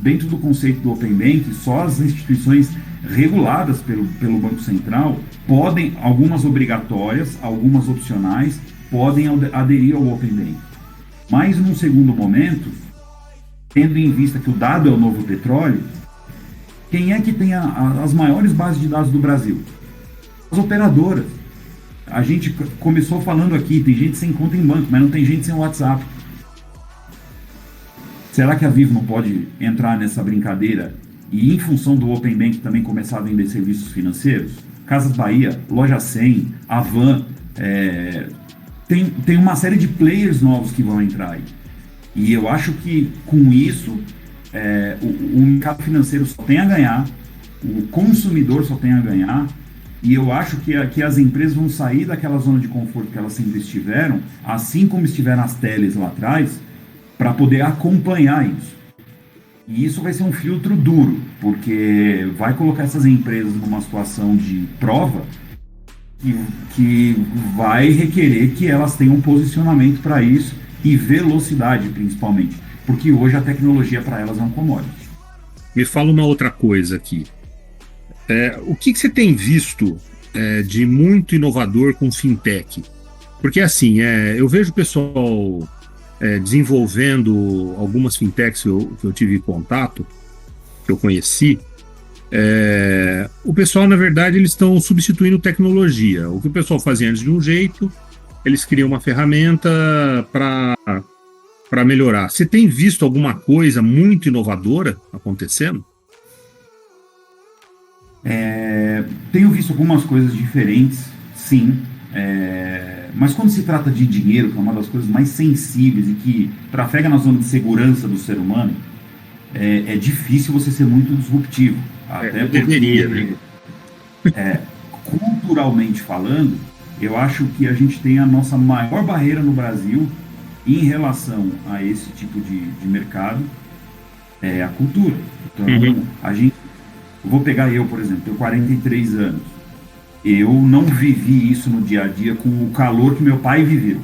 dentro do conceito do Open Bank, só as instituições reguladas pelo Banco Central podem, algumas obrigatórias, algumas opcionais, podem aderir ao Open Bank. Mas, num segundo momento, tendo em vista que o dado é o novo petróleo, quem é que tem as maiores bases de dados do Brasil? As operadoras. A gente começou falando aqui, tem gente sem conta em banco, mas não tem gente sem WhatsApp. Será que a Vivo não pode entrar nessa brincadeira e, em função do Open Bank, também começar a vender serviços financeiros? Casas Bahia, Loja 100, Avan, tem uma série de players novos que vão entrar aí. E eu acho que, com isso, o mercado financeiro só tem a ganhar, o consumidor só tem a ganhar, e eu acho que as empresas vão sair daquela zona de conforto que elas sempre estiveram, assim como estiveram as teles lá atrás, para poder acompanhar isso. E isso vai ser um filtro duro, porque vai colocar essas empresas numa situação de prova que vai requerer que elas tenham um posicionamento para isso e velocidade, principalmente, porque hoje a tecnologia para elas é um commodity. Me fala uma outra coisa aqui. O que você tem visto de muito inovador com fintech? Porque assim, eu vejo o pessoal desenvolvendo algumas fintechs que eu tive contato, que eu conheci. O pessoal, na verdade, eles estão substituindo tecnologia. O que o pessoal fazia antes de um jeito, eles criam uma ferramenta para melhorar. Você tem visto alguma coisa muito inovadora acontecendo? Tenho visto algumas coisas diferentes, sim. Mas quando se trata de dinheiro, que é uma das coisas mais sensíveis e que trafega na zona de segurança do ser humano, é difícil você ser muito disruptivo. Até porque, deveria, né? Culturalmente falando, eu acho que a gente tem a nossa maior barreira no Brasil em relação a esse tipo de mercado, a cultura. Então, vou pegar eu, por exemplo, tenho 43 anos. Eu não vivi isso no dia a dia com o calor que meu pai viveu.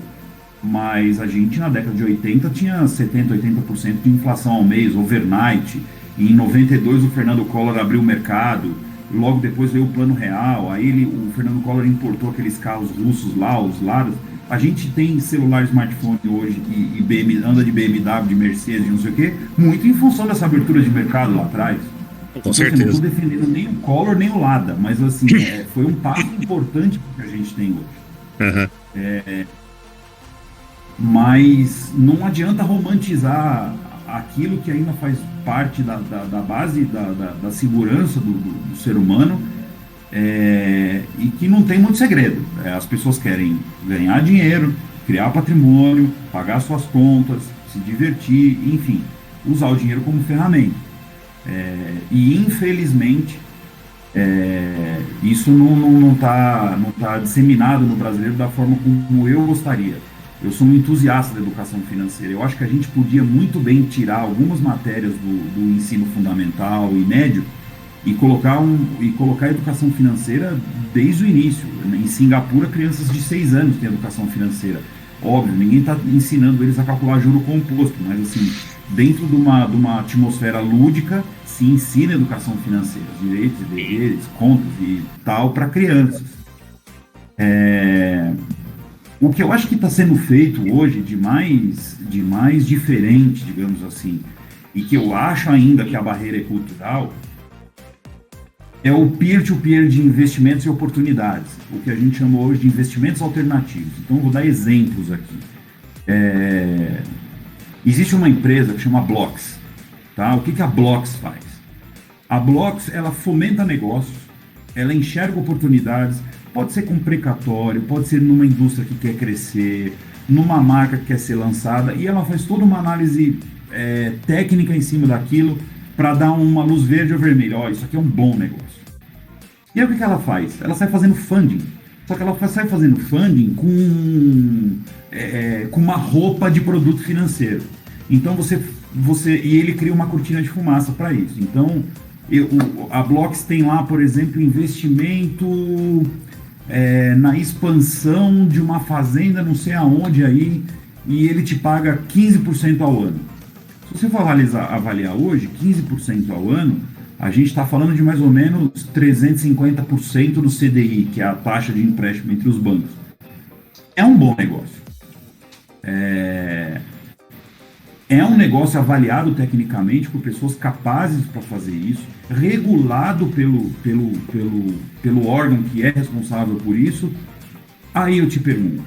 Mas a gente, na década de 80, tinha 70, 80% de inflação ao mês, overnight. E em 92 o Fernando Collor abriu o mercado. Logo depois veio o Plano Real. Aí o Fernando Collor importou aqueles carros russos lá, os Ladas. A gente tem celular, smartphone hoje e anda de BMW, de Mercedes, de não sei o quê, muito em função dessa abertura de mercado lá atrás. Com certeza. Não estou defendendo nem o Collor nem o Lada, mas assim, foi um passo importante que a gente tem hoje. Uhum. Mas não adianta romantizar aquilo que ainda faz parte da base da segurança do ser humano, e que não tem muito segredo. As pessoas querem ganhar dinheiro, criar patrimônio, pagar suas contas, se divertir, enfim, usar o dinheiro como ferramenta. E infelizmente isso não tá disseminado no brasileiro da forma como eu gostaria. Eu sou um entusiasta da educação financeira. Eu acho que a gente podia muito bem tirar algumas matérias do ensino fundamental e médio e colocar a educação financeira desde o início. Em Singapura, crianças de 6 anos têm educação financeira. Óbvio, ninguém está ensinando eles a calcular juro composto, mas assim, dentro de uma atmosfera lúdica, se ensina educação financeira, direitos e deveres, contas e tal, para crianças. O que eu acho que está sendo feito hoje de mais diferente, digamos assim, e que eu acho ainda que a barreira é cultural, é o peer-to-peer de investimentos e oportunidades, o que a gente chama hoje de investimentos alternativos. Então, eu vou dar exemplos aqui. Existe uma empresa que chama Blocks. Tá? O que a Blocks faz? A Blocks, ela fomenta negócios, ela enxerga oportunidades, pode ser com precatório, pode ser numa indústria que quer crescer, numa marca que quer ser lançada, e ela faz toda uma análise técnica em cima daquilo para dar uma luz verde ou vermelha. Ó, isso aqui é um bom negócio. E aí o que ela faz? Ela sai fazendo funding. Só que ela sai fazendo funding com uma roupa de produto financeiro. Então e ele cria uma cortina de fumaça para isso. Então a Blocks tem lá, por exemplo, investimento na expansão de uma fazenda não sei aonde aí, e ele te paga 15% ao ano. Se você for avaliar hoje, 15% ao ano, a gente está falando de mais ou menos 350% do CDI, que é a taxa de empréstimo entre os bancos. É um bom negócio. É um negócio avaliado tecnicamente por pessoas capazes para fazer isso, regulado pelo órgão que é responsável por isso. Aí eu te pergunto,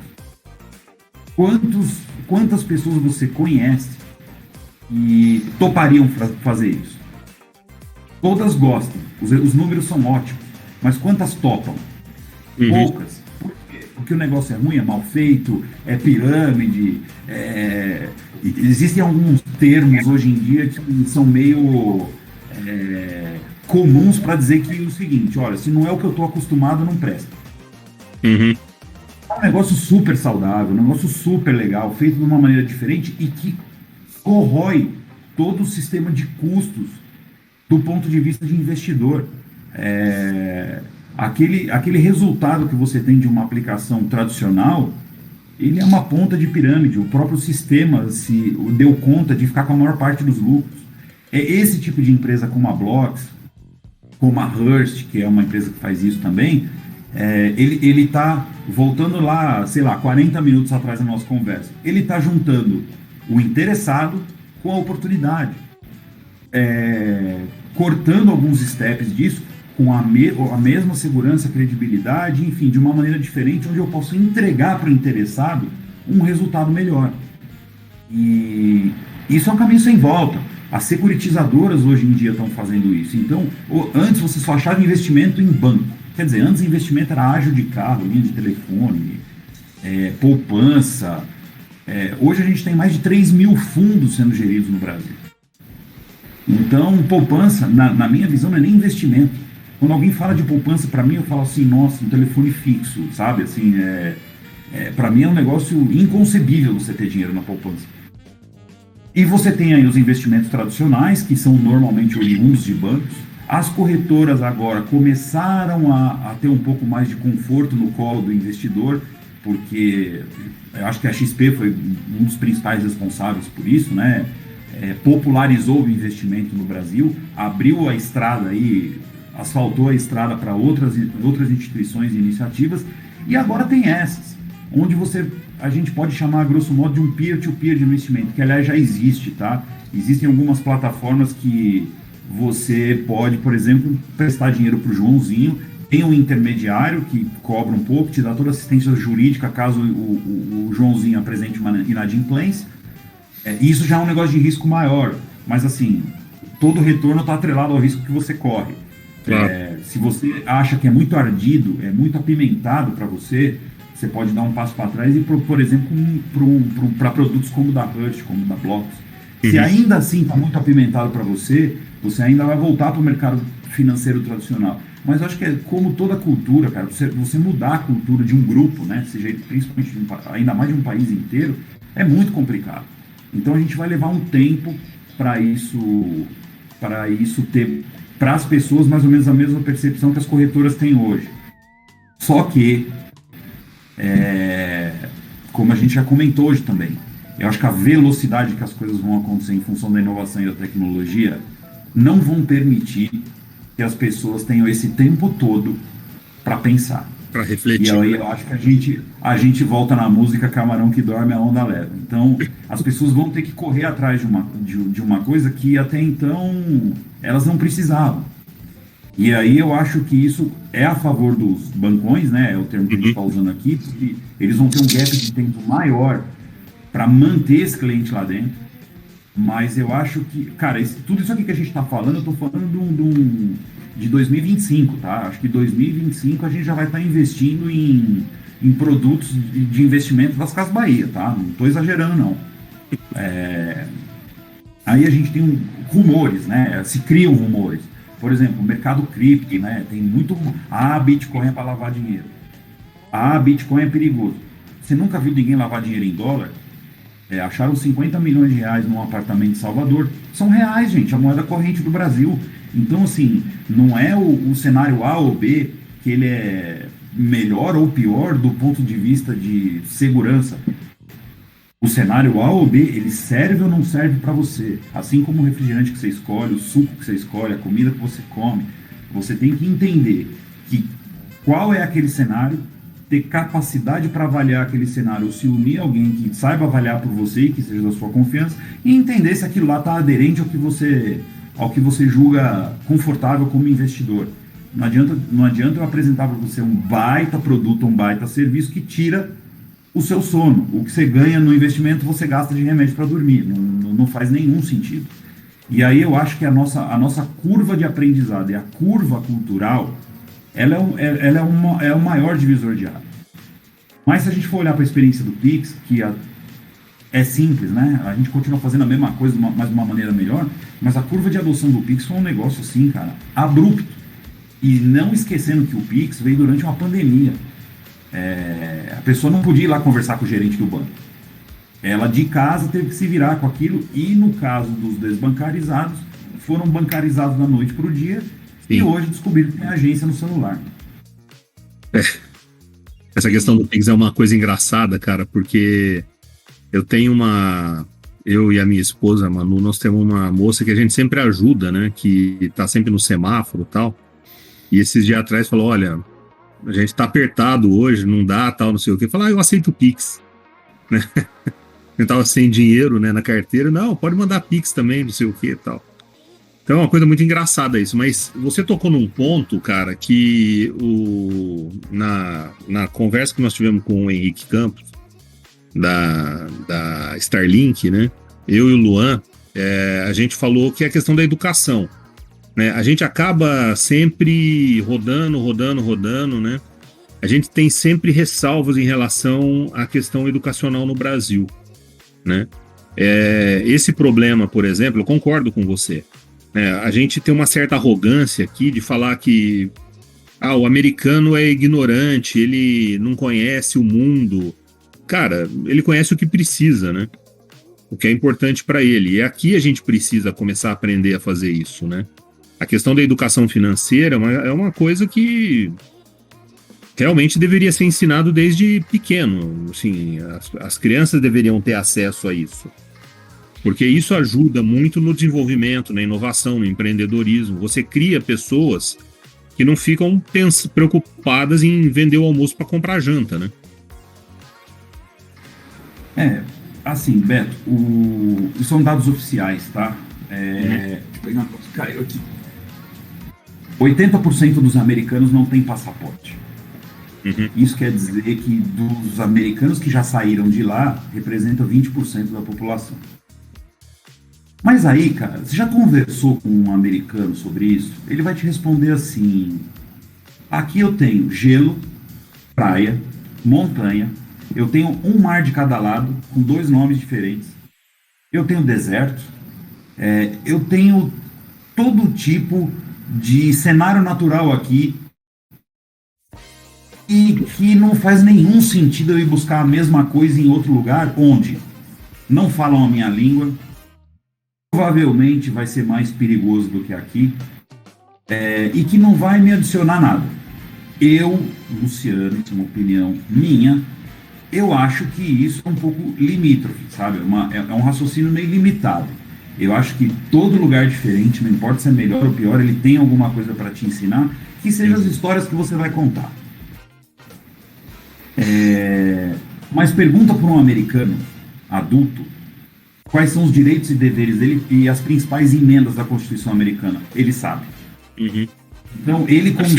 quantas pessoas você conhece e topariam fazer isso? Todas gostam, os números são ótimos, mas quantas topam? Uhum. Poucas. Por quê? Porque o negócio é ruim, é mal feito, é pirâmide, existem alguns termos hoje em dia que são meio comuns para dizer que é o seguinte: olha, se não é o que eu estou acostumado, não presta. Uhum. É um negócio super saudável, um negócio super legal, feito de uma maneira diferente e que corrói todo o sistema de custos do ponto de vista de investidor. Aquele resultado que você tem de uma aplicação tradicional, ele é uma ponta de pirâmide. O próprio sistema se deu conta de ficar com a maior parte dos lucros. É esse tipo de empresa como a Blocks, como a Hearst, que é uma empresa que faz isso também, ele está voltando lá, sei lá, 40 minutos atrás da nossa conversa. Ele está juntando o interessado com a oportunidade. Cortando alguns steps disso, com a mesma segurança, credibilidade, enfim, de uma maneira diferente, onde eu posso entregar para o interessado um resultado melhor. E isso é um caminho sem volta. As securitizadoras hoje em dia estão fazendo isso. Então, antes você só achava investimento em banco. Quer dizer, antes investimento era ágio de carro, linha de telefone, poupança. Hoje a gente tem mais de 3 mil fundos sendo geridos no Brasil. Então, poupança, na minha visão, não é nem investimento. Quando alguém fala de poupança, para mim, eu falo assim, nossa, um telefone fixo, sabe? Assim, para mim é um negócio inconcebível você ter dinheiro na poupança. E você tem aí os investimentos tradicionais, que são normalmente oriundos de bancos. As corretoras agora começaram a ter um pouco mais de conforto no colo do investidor, porque eu acho que a XP foi um dos principais responsáveis por isso, né? Popularizou o investimento no Brasil, abriu a estrada aí, asfaltou a estrada para outras instituições e iniciativas, e agora tem essas, onde a gente pode chamar, grosso modo, de um peer-to-peer de investimento, que aliás já existe, tá? Existem algumas plataformas que você pode, por exemplo, prestar dinheiro para o Joãozinho, tem um intermediário que cobra um pouco, te dá toda a assistência jurídica caso o Joãozinho apresente uma inadimplência. Isso já é um negócio de risco maior, mas assim, todo retorno está atrelado ao risco que você corre. Claro. Se você acha que é muito ardido, é muito apimentado para você, você pode dar um passo para trás e, por exemplo, para produtos como o da Hut, como o da Blocos. Se ainda assim está muito apimentado para você, você ainda vai voltar para o mercado financeiro tradicional. Mas eu acho que é como toda cultura, cara, você mudar a cultura de um grupo, né, seja principalmente ainda mais de um país inteiro, é muito complicado. Então a gente vai levar um tempo para isso ter para as pessoas mais ou menos a mesma percepção que as corretoras têm hoje. Só que, como a gente já comentou hoje também, eu acho que a velocidade que as coisas vão acontecer em função da inovação e da tecnologia não vão permitir que as pessoas tenham esse tempo todo para pensar. Para refletir. E aí eu acho que a gente volta na música Camarão que dorme, a onda leva. Então, as pessoas vão ter que correr atrás de uma coisa que até então elas não precisavam. E aí eu acho que isso é a favor dos bancões, né? É o termo que a gente está usando aqui, porque eles vão ter um gap de tempo maior para manter esse cliente lá dentro. Mas eu acho que, cara, tudo isso aqui que a gente está falando, eu estou falando de 2025, tá? Acho que 2025 a gente já vai estar investindo em produtos de investimento das Casas Bahia, tá? Não estou exagerando, não. Aí a gente tem rumores, né? Se criam rumores. Por exemplo, o mercado cripto, né? Tem muito... Bitcoin é para lavar dinheiro. Bitcoin é perigoso. Você nunca viu ninguém lavar dinheiro em dólar? Acharam 50 milhões de reais num apartamento em Salvador. São reais, gente, a moeda corrente do Brasil. Então, assim, não é o cenário A ou B que ele é melhor ou pior do ponto de vista de segurança. O cenário A ou B, ele serve ou não serve para você. Assim como o refrigerante que você escolhe, o suco que você escolhe, a comida que você come. Você tem que entender qual é aquele cenário, ter capacidade para avaliar aquele cenário, se unir a alguém que saiba avaliar por você e que seja da sua confiança, e entender se aquilo lá está aderente ao que você julga confortável como investidor. Não adianta eu apresentar para você um baita produto, um baita serviço que tira o seu sono. O que você ganha no investimento, você gasta de remédio para dormir. Não faz nenhum sentido. E aí eu acho que a nossa curva de aprendizado e a curva cultural, ela é o maior divisor de água. Mas se a gente for olhar para a experiência do Pix, que é simples, né? A gente continua fazendo a mesma coisa, mas de uma maneira melhor, mas a curva de adoção do Pix foi um negócio assim, cara, abrupto. E não esquecendo que o Pix veio durante uma pandemia. A pessoa não podia ir lá conversar com o gerente do banco. Ela de casa teve que se virar com aquilo, e no caso dos desbancarizados, foram bancarizados da noite para o dia. Sim. E hoje descobriram que tem agência no celular. Essa questão do Pix é uma coisa engraçada, cara, porque eu e a minha esposa, Manu, nós temos uma moça que a gente sempre ajuda, né, que tá sempre no semáforo e tal, e esses dias atrás falou, olha, a gente tá apertado hoje, não dá, tal, não sei o quê. Fala, eu aceito o Pix, né? Eu tava sem dinheiro, né, na carteira, não, pode mandar Pix também, não sei o quê, tal. Então é uma coisa muito engraçada isso, mas você tocou num ponto, cara, que na conversa que nós tivemos com o Henrique Campos, da Starlink, né, eu e o Luan, a gente falou que é a questão da educação, né, a gente acaba sempre rodando, né, a gente tem sempre ressalvas em relação à questão educacional no Brasil, né, esse problema, por exemplo, eu concordo com você. A gente tem uma certa arrogância aqui de falar que o americano é ignorante, ele não conhece o mundo. Cara, ele conhece o que precisa, né? O que é importante para ele. E aqui a gente precisa começar a aprender a fazer isso, né? A questão da educação financeira é uma coisa que realmente deveria ser ensinado desde pequeno. Assim, as crianças deveriam ter acesso a isso. Porque isso ajuda muito no desenvolvimento, na inovação, no empreendedorismo. Você cria pessoas que não ficam preocupadas em vender o almoço para comprar janta, né? Assim, Beto, são dados oficiais, tá? Deixa eu pegar uma coisa que caiu aqui. 80% dos americanos não têm passaporte. Isso quer dizer que dos americanos que já saíram de lá, representa 20% da população. Mas aí, cara, você já conversou com um americano sobre isso? Ele vai te responder assim: aqui eu tenho gelo, praia, montanha, eu tenho um mar de cada lado, com 2 nomes diferentes, eu tenho deserto, eu tenho todo tipo de cenário natural aqui, e que não faz nenhum sentido eu ir buscar a mesma coisa em outro lugar, onde não falam a minha língua, provavelmente vai ser mais perigoso do que aqui, e que não vai me adicionar nada. Eu, Luciano, isso é uma opinião minha, eu acho que isso é um pouco limítrofe, sabe? É um raciocínio meio limitado. Eu acho que todo lugar diferente, não importa se é melhor ou pior, ele tem alguma coisa para te ensinar, que sejam as histórias que você vai contar. Mas pergunta para um americano adulto quais são os direitos e deveres dele e as principais emendas da Constituição americana. Ele sabe. Então, ele como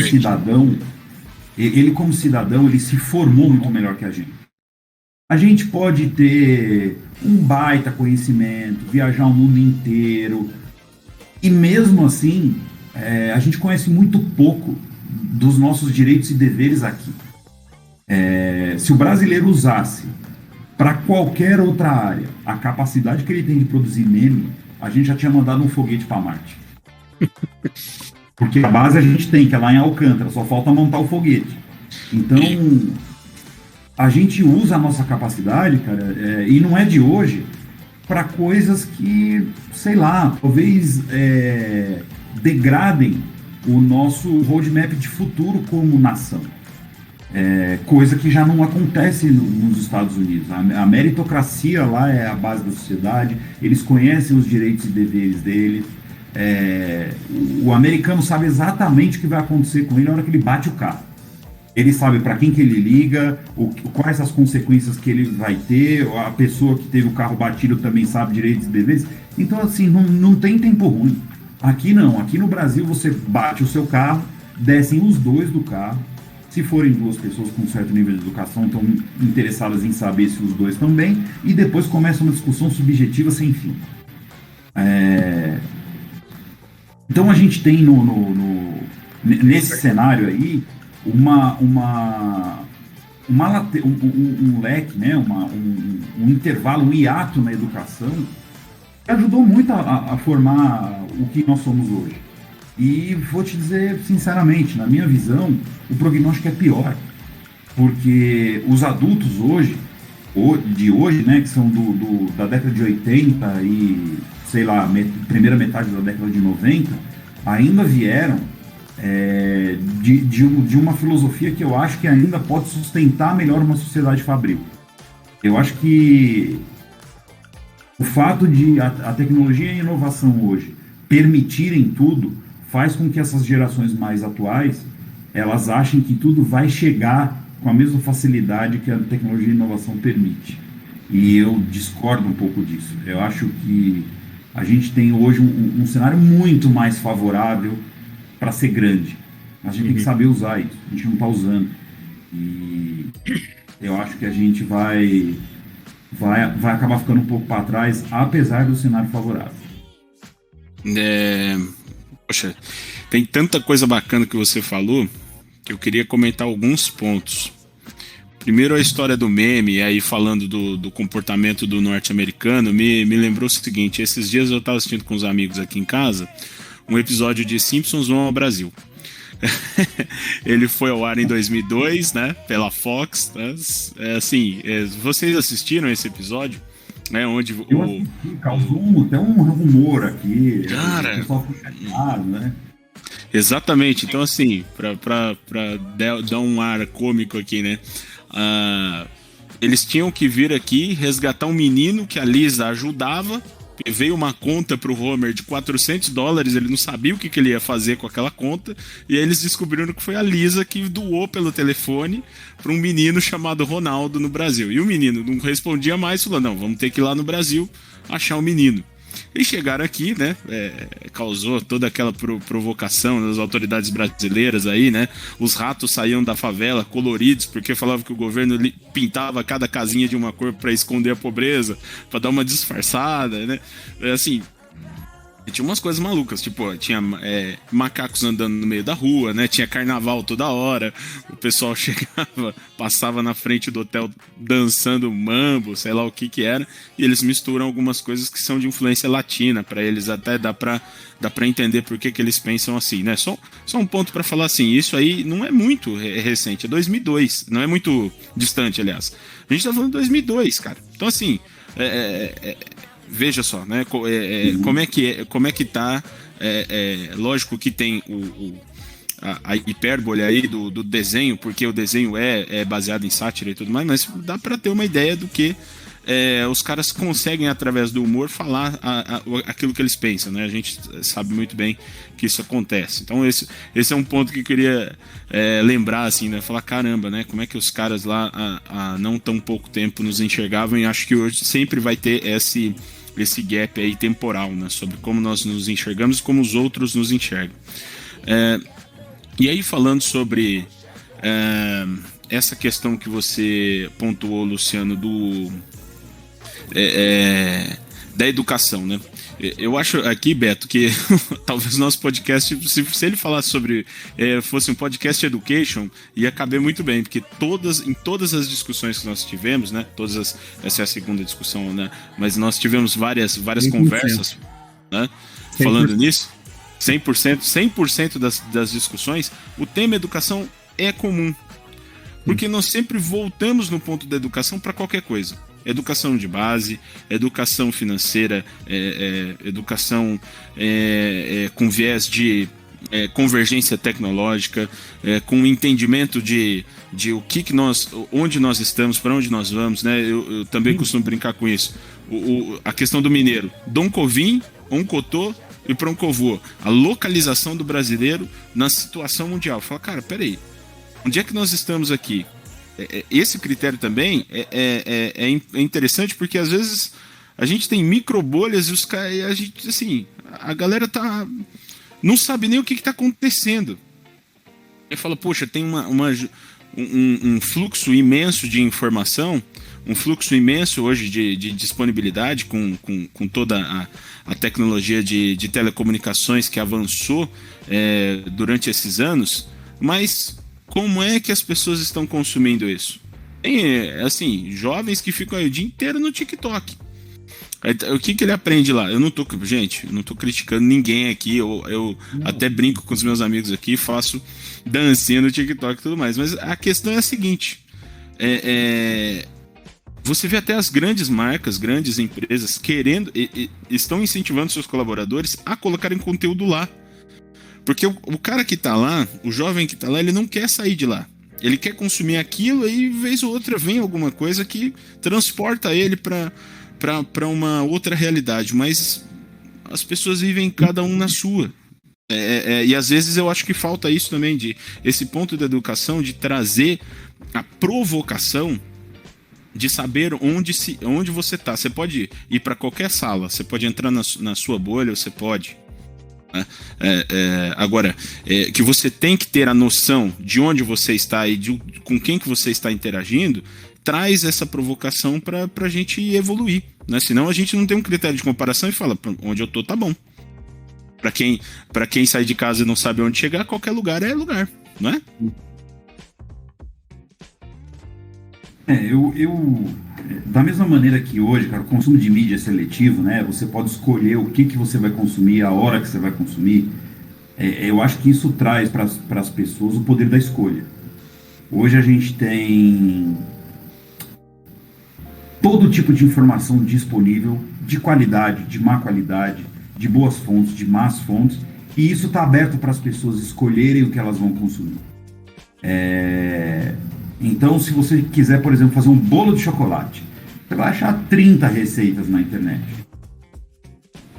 cidadão, ele se formou muito melhor que a gente. A gente pode ter um baita conhecimento, viajar o mundo inteiro, e mesmo assim, a gente conhece muito pouco dos nossos direitos e deveres aqui. Se o brasileiro usasse para qualquer outra área a capacidade que ele tem de produzir meme, a gente já tinha mandado um foguete para Marte. Porque a base a gente tem, que é lá em Alcântara, só falta montar o foguete. Então, a gente usa a nossa capacidade, cara, e não é de hoje, para coisas que, sei lá, talvez degradem o nosso roadmap de futuro como nação. Coisa que já não acontece nos Estados Unidos. A meritocracia lá é a base da sociedade, eles conhecem os direitos e deveres deles. O americano sabe exatamente o que vai acontecer com ele na hora que ele bate o carro. Ele sabe para quem que ele liga, quais as consequências que ele vai ter, a pessoa que teve o carro batido também sabe direitos e deveres. Então, assim, não tem tempo ruim. Aqui não, aqui no Brasil você bate o seu carro, descem os dois do carro. Se forem 2 pessoas com certo nível de educação, estão interessadas em saber se os dois estão bem, e depois começa uma discussão subjetiva sem fim. Então a gente tem nesse cenário aí um leque, né? um intervalo, um hiato na educação que ajudou muito a formar o que nós somos hoje. E vou te dizer sinceramente, na minha visão, o prognóstico é pior, porque os adultos de hoje, né, que são da década de 80 e, sei lá, primeira metade da década de 90, ainda vieram de uma filosofia que eu acho que ainda pode sustentar melhor uma sociedade fabril. Eu acho que o fato de a tecnologia e a inovação hoje permitirem tudo faz com que essas gerações mais atuais elas achem que tudo vai chegar com a mesma facilidade que a tecnologia e a inovação permite. E eu discordo um pouco disso. Eu acho que a gente tem hoje um cenário muito mais favorável para ser grande. A gente tem que saber usar isso. A gente não está usando. E eu acho que a gente vai acabar ficando um pouco para trás, apesar do cenário favorável. Poxa, tem tanta coisa bacana que você falou que eu queria comentar alguns pontos. Primeiro, a história do meme, aí falando do comportamento do norte-americano, me lembrou o seguinte: esses dias eu estava assistindo com os amigos aqui em casa um episódio de Simpsons vão ao Brasil. Ele foi ao ar em 2002, né, pela Fox. Né? Vocês assistiram esse episódio? Né, onde causou até um rumor aqui. Cara, o pessoal ficou chateado, né? Exatamente. Então, assim, para dar um ar cômico aqui, né? Eles tinham que vir aqui resgatar um menino que a Lisa ajudava. Veio uma conta pro Homer de $400, ele não sabia o que ele ia fazer com aquela conta, e aí eles descobriram que foi a Lisa que doou pelo telefone para um menino chamado Ronaldo no Brasil. E o menino não respondia mais, falou, não, vamos ter que ir lá no Brasil achar o menino. E chegaram aqui, né? Causou toda aquela provocação das autoridades brasileiras aí, né? Os ratos saíam da favela coloridos porque falavam que o governo pintava cada casinha de uma cor para esconder a pobreza, para dar uma disfarçada, né? Assim, tinha umas coisas malucas, tipo, tinha macacos andando no meio da rua, né? Tinha carnaval toda hora, o pessoal chegava, passava na frente do hotel dançando mambo, sei lá o que era, e eles misturam algumas coisas que são de influência latina, para eles até dá pra entender por que eles pensam assim, né? Só um ponto para falar assim, isso aí não é muito recente, é 2002, não é muito distante, aliás. A gente tá falando de 2002, cara. Então, assim, veja só, né? Como é que tá? Lógico que tem a hipérbole aí do desenho, porque o desenho é baseado em sátira e tudo mais, mas dá para ter uma ideia do que os caras conseguem, através do humor, falar aquilo que eles pensam, né? A gente sabe muito bem que isso acontece. Então esse é um ponto que eu queria lembrar, assim, né? Falar, caramba, né? Como é que os caras lá há não tão pouco tempo nos enxergavam, e acho que hoje sempre vai ter esse gap aí temporal, né? Sobre como nós nos enxergamos e como os outros nos enxergam. E aí, falando sobre essa questão que você pontuou, Luciano, da educação, né? Eu acho aqui, Beto, que talvez nosso podcast, se ele falasse sobre, fosse um podcast education, ia caber muito bem, porque em todas as discussões que nós tivemos, né? Essa é a segunda discussão, né? Mas nós tivemos várias conversas, né? Falando nisso, 100% das discussões, o tema educação é comum. Porque nós sempre voltamos no ponto da educação para qualquer coisa. Educação de base, educação financeira, educação com viés de convergência tecnológica, com entendimento de onde nós estamos, para onde nós vamos, né? Eu também costumo brincar com isso. A questão do mineiro, Dom Covim, Oncotô e Proncovô. A localização do brasileiro na situação mundial. Fala, cara, peraí, onde é que nós estamos aqui? Esse critério também é interessante, porque às vezes a gente tem microbolhas e a gente, assim, a galera não sabe nem o que está acontecendo. Aí fala, poxa, tem um fluxo imenso de informação, um fluxo imenso hoje de disponibilidade com toda a tecnologia de telecomunicações que avançou durante esses anos, mas como é que as pessoas estão consumindo isso? Tem, assim, jovens que ficam aí o dia inteiro no TikTok. O que ele aprende lá? Eu não tô criticando ninguém aqui, eu até brinco com os meus amigos aqui, faço dancinha no TikTok e tudo mais, mas a questão é a seguinte, você vê até as grandes marcas, grandes empresas estão incentivando seus colaboradores a colocarem conteúdo lá. Porque o cara que tá lá, o jovem que tá lá, ele não quer sair de lá. Ele quer consumir aquilo e, vez ou outra, vem alguma coisa que transporta ele para uma outra realidade. Mas as pessoas vivem cada um na sua. E às vezes eu acho que falta isso também, esse ponto da educação, de trazer a provocação de saber onde você tá. Você pode ir para qualquer sala, você pode entrar na sua bolha, você pode... Agora, que você tem que ter a noção de onde você está e com quem que você está interagindo, traz essa provocação para a gente evoluir, né? Senão a gente não tem um critério de comparação e fala, onde eu tô tá bom. Para quem sai de casa e não sabe onde chegar, qualquer lugar é lugar, não é? Da mesma maneira que hoje, cara, o consumo de mídia é seletivo, né? Você pode escolher o que você vai consumir, a hora que você vai consumir. Eu acho que isso traz para as pessoas o poder da escolha. Hoje a gente tem todo tipo de informação disponível, de qualidade, de má qualidade, de boas fontes, de más fontes, E isso está aberto para as pessoas escolherem o que elas vão consumir. Então, se você quiser, por exemplo, fazer um bolo de chocolate, você vai achar 30 receitas na internet.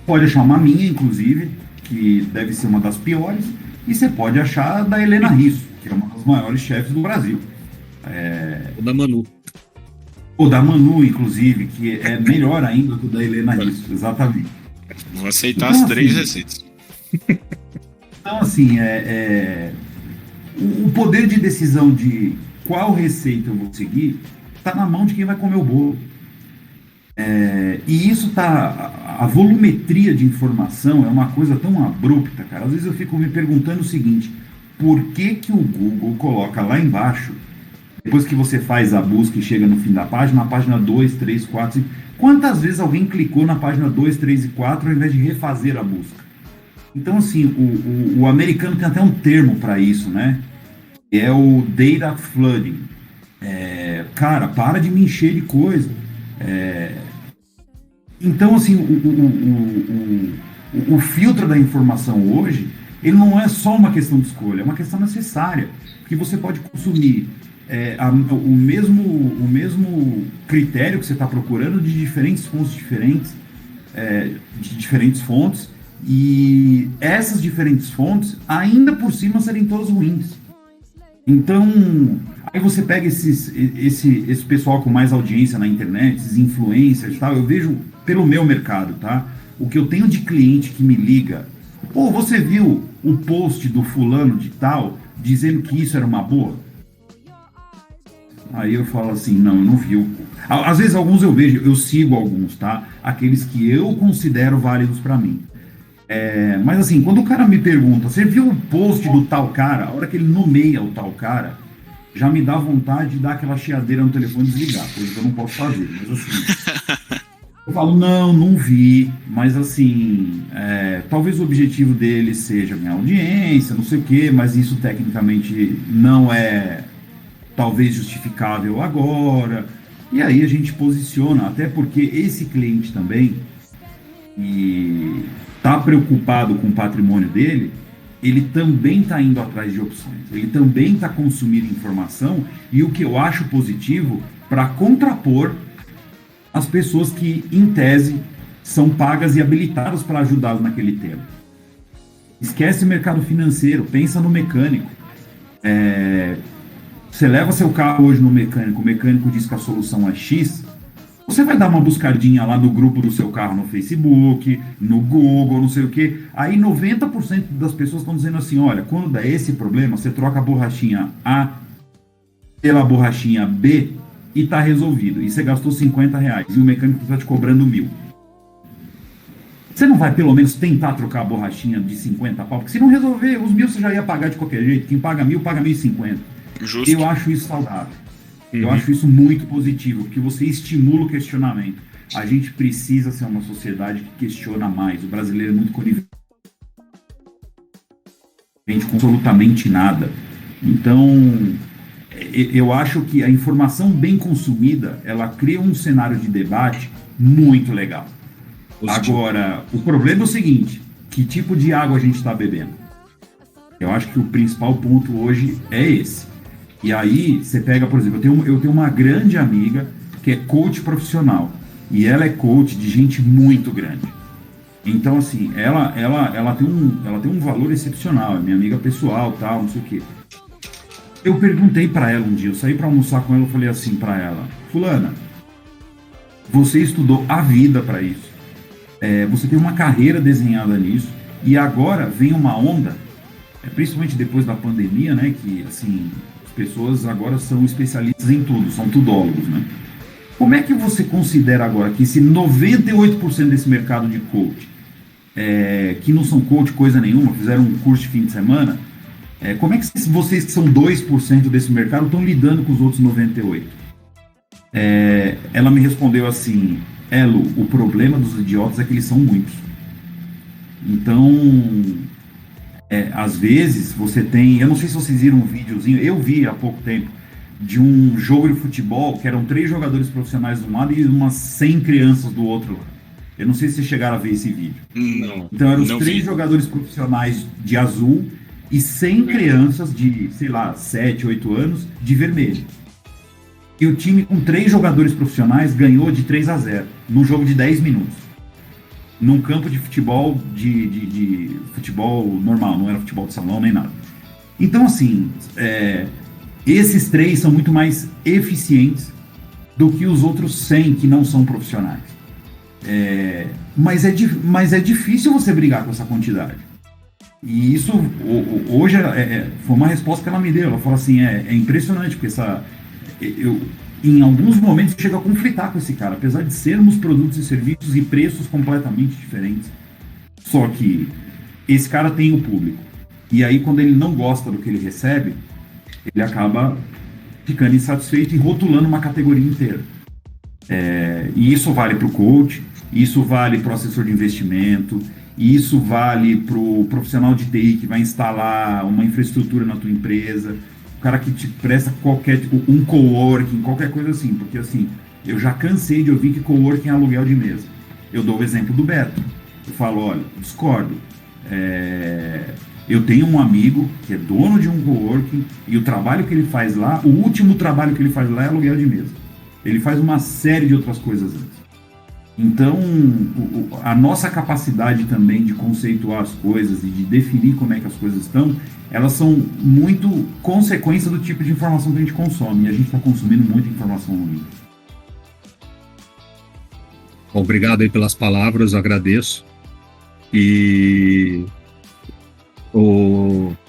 Pode achar uma minha, inclusive, que deve ser uma das piores, e você pode achar da Helena Risso, que é uma das maiores chefes do Brasil. O da Manu. Ou da Manu, inclusive, que é melhor ainda que o da Helena Risso, exatamente. Vou aceitar Então, as 3 assim, receitas. Então, assim, o poder de decisão de qual receita eu vou seguir está na mão de quem vai comer o bolo. E isso tá. A volumetria de informação é uma coisa tão abrupta, cara. Às vezes eu fico me perguntando o seguinte: por que que o Google coloca lá embaixo, depois que você faz a busca e chega no fim da página, na página 2, 3, 4, 5, quantas vezes alguém clicou na página 2, 3 e 4 ao invés de refazer a busca? Então, assim, o americano tem até um termo para isso, né? É o data flooding. Cara, para de me encher de coisa. Então, assim, o filtro da informação hoje, ele não é só uma questão de escolha, é uma questão necessária, porque você pode consumir o mesmo critério que você está procurando de diferentes fontes diferentes, de diferentes fontes, e essas diferentes fontes, ainda por cima, serem todas ruins. Então, aí você pega esse pessoal com mais audiência na internet, esses influencers e tal, eu vejo pelo meu mercado, tá? O que eu tenho de cliente que me liga, pô, você viu o post do fulano de tal, dizendo que isso era uma boa? Aí eu falo assim, não, eu não vi. Às vezes alguns eu vejo, eu sigo alguns, tá? Aqueles que eu considero válidos para mim. Mas assim, quando o cara me pergunta, você viu o post do tal cara? A hora que ele nomeia o tal cara, já me dá vontade de dar aquela chiadeira no telefone e desligar, coisa que eu não posso fazer. Mas assim, eu falo, não vi, mas assim, talvez o objetivo dele seja minha audiência, não sei o quê, mas isso tecnicamente não é talvez justificável agora. E aí a gente posiciona, até porque esse cliente também, e está preocupado com o patrimônio dele, ele também está indo atrás de opções, ele também está consumindo informação, e o que eu acho positivo para contrapor as pessoas que, em tese, são pagas e habilitadas para ajudá-lo naquele tema. Esquece o mercado financeiro, pensa no mecânico. Você leva seu carro hoje no mecânico, o mecânico diz que a solução é X, você vai dar uma buscadinha lá no grupo do seu carro no Facebook, no Google, não sei o quê. Aí 90% das pessoas estão dizendo assim, olha, quando dá esse problema, você troca a borrachinha A pela borrachinha B e tá resolvido. E você gastou R$50 e o mecânico está te cobrando 1.000. Você não vai pelo menos tentar trocar a borrachinha de 50 pau? Porque se não resolver, os 1.000 você já ia pagar de qualquer jeito. Quem paga 1.000, paga 1.050. Justo. Eu acho isso saudável. Eu acho isso muito positivo, porque você estimula o questionamento. A gente precisa ser uma sociedade que questiona mais. O brasileiro é muito conivente com absolutamente nada. Então, eu acho que a informação bem consumida, ela cria um cenário de debate muito legal. Positivo. Agora, o problema é o seguinte, que tipo de água a gente está bebendo? Eu acho que o principal ponto hoje é esse. E aí, você pega, por exemplo, eu tenho uma grande amiga que é coach profissional. E ela é coach de gente muito grande. Então, assim, ela tem um valor excepcional. É minha amiga pessoal, tal, não sei o quê. Eu perguntei para ela um dia, eu saí para almoçar com ela, eu falei assim para ela, fulana, você estudou a vida para isso. Você tem uma carreira desenhada nisso. E agora vem uma onda, principalmente depois da pandemia, né, que, assim, as pessoas agora são especialistas em tudo, são tudólogos, né? Como é que você considera agora que esse 98% desse mercado de coach, que não são coach coisa nenhuma, fizeram um curso de fim de semana, como é que vocês que são 2% desse mercado estão lidando com os outros 98%? Ela me respondeu assim, Elo, o problema dos idiotas é que eles são muitos. Então, às vezes você tem, eu não sei se vocês viram um videozinho, eu vi há pouco tempo, de um jogo de futebol que eram 3 jogadores profissionais de um lado e umas 100 crianças do outro lado. Eu não sei se vocês chegaram a ver esse vídeo. Não. Então eram os Não 3 vi. jogadores profissionais de azul e 100 crianças de, sei lá, 7, 8 anos de vermelho. E o time com 3 jogadores profissionais ganhou de 3-0 num jogo de 10 minutos. Num campo de futebol de futebol normal, não era futebol de salão nem nada. Então, assim, esses 3 são muito mais eficientes do que os outros 100 que não são profissionais. Mas é difícil você brigar com essa quantidade. E isso, hoje, foi uma resposta que ela me deu. Ela falou assim, é impressionante, porque em alguns momentos chega a conflitar com esse cara, apesar de sermos produtos e serviços e preços completamente diferentes. Só que esse cara tem o público. E aí, quando ele não gosta do que ele recebe, ele acaba ficando insatisfeito e rotulando uma categoria inteira. E isso vale para o coach, isso vale para o assessor de investimento, isso vale para o profissional de TI que vai instalar uma infraestrutura na tua empresa, o cara que te presta um coworking, qualquer coisa assim, porque assim, eu já cansei de ouvir que coworking é aluguel de mesa. Eu dou o exemplo do Beto. Eu falo, olha, discordo. Eu tenho um amigo que é dono de um coworking e o trabalho que ele faz lá, o último trabalho que ele faz lá é aluguel de mesa. Ele faz uma série de outras coisas antes. Então, a nossa capacidade também de conceituar as coisas e de definir como é que as coisas estão, elas são muito consequência do tipo de informação que a gente consome. E a gente está consumindo muita informação ruim. Obrigado aí pelas palavras, agradeço.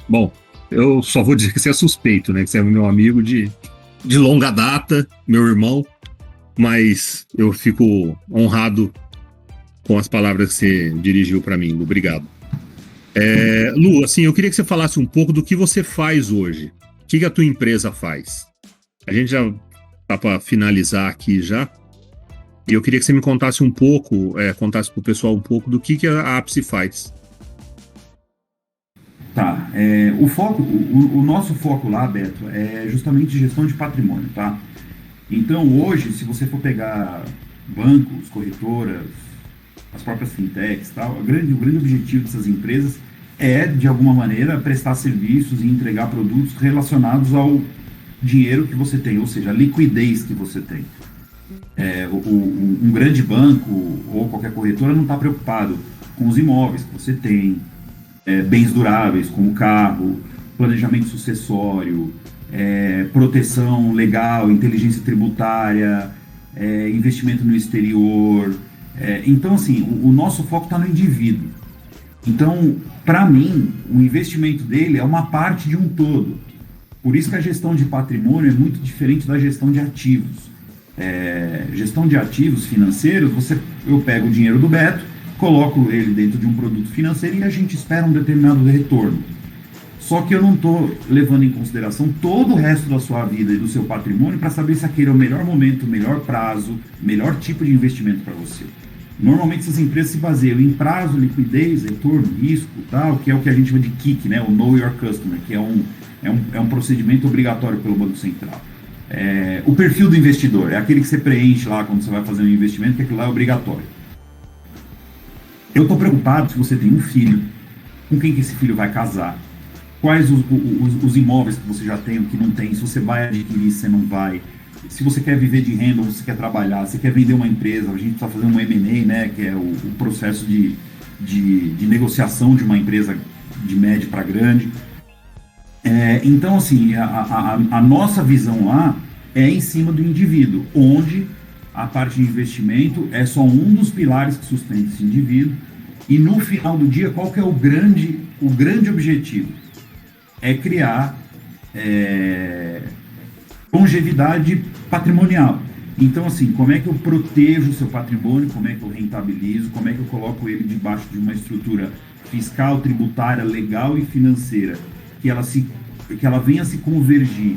Bom, eu só vou dizer que você é suspeito, né? Que você é meu amigo de longa data, meu irmão. Mas eu fico honrado com as palavras que você dirigiu para mim. Obrigado. Lu, assim, eu queria que você falasse um pouco do que você faz hoje. O que a tua empresa faz? A gente já tá para finalizar aqui já. E eu queria que você me contasse um pouco, contasse para o pessoal um pouco do que a Apse faz. Tá. O nosso foco lá, Beto, é justamente gestão de patrimônio, tá? Então, hoje, se você for pegar bancos, corretoras, as próprias fintechs, tal, o grande objetivo dessas empresas é, de alguma maneira, prestar serviços e entregar produtos relacionados ao dinheiro que você tem, ou seja, a liquidez que você tem. Um grande banco ou qualquer corretora não está preocupado com os imóveis que você tem, bens duráveis como carro, planejamento sucessório, proteção legal, inteligência tributária, investimento no exterior. Então, assim, o nosso foco está no indivíduo. Então, para mim, o investimento dele é uma parte de um todo. Por isso que a gestão de patrimônio é muito diferente da gestão de ativos. Gestão de ativos financeiros, eu pego o dinheiro do Beto, coloco ele dentro de um produto financeiro e a gente espera um determinado retorno. Só que eu não estou levando em consideração todo o resto da sua vida e do seu patrimônio para saber se aquele é o melhor momento, o melhor prazo, o melhor tipo de investimento para você. Normalmente essas empresas se baseiam em prazo, liquidez, retorno, risco, tal, que é o que a gente chama de KIC, né? O Know Your Customer, que é um procedimento obrigatório pelo Banco Central. O perfil do investidor é aquele que você preenche lá quando você vai fazer um investimento, que aquilo lá é obrigatório. Eu estou preocupado se você tem um filho, com quem que esse filho vai casar, quais os imóveis que você já tem, o que não tem, se você vai adquirir, se você não vai, se você quer viver de renda ou se você quer trabalhar, se você quer vender uma empresa, a gente está fazendo um M&A, né, que é o processo de negociação de uma empresa de médio para grande. Então, assim, a nossa visão lá é em cima do indivíduo, onde a parte de investimento é só um dos pilares que sustenta esse indivíduo, e no final do dia, qual que é o grande objetivo? É criar longevidade patrimonial. Então, assim, como é que eu protejo o seu patrimônio, como é que eu rentabilizo, como é que eu coloco ele debaixo de uma estrutura fiscal, tributária, legal e financeira, que ela venha se convergir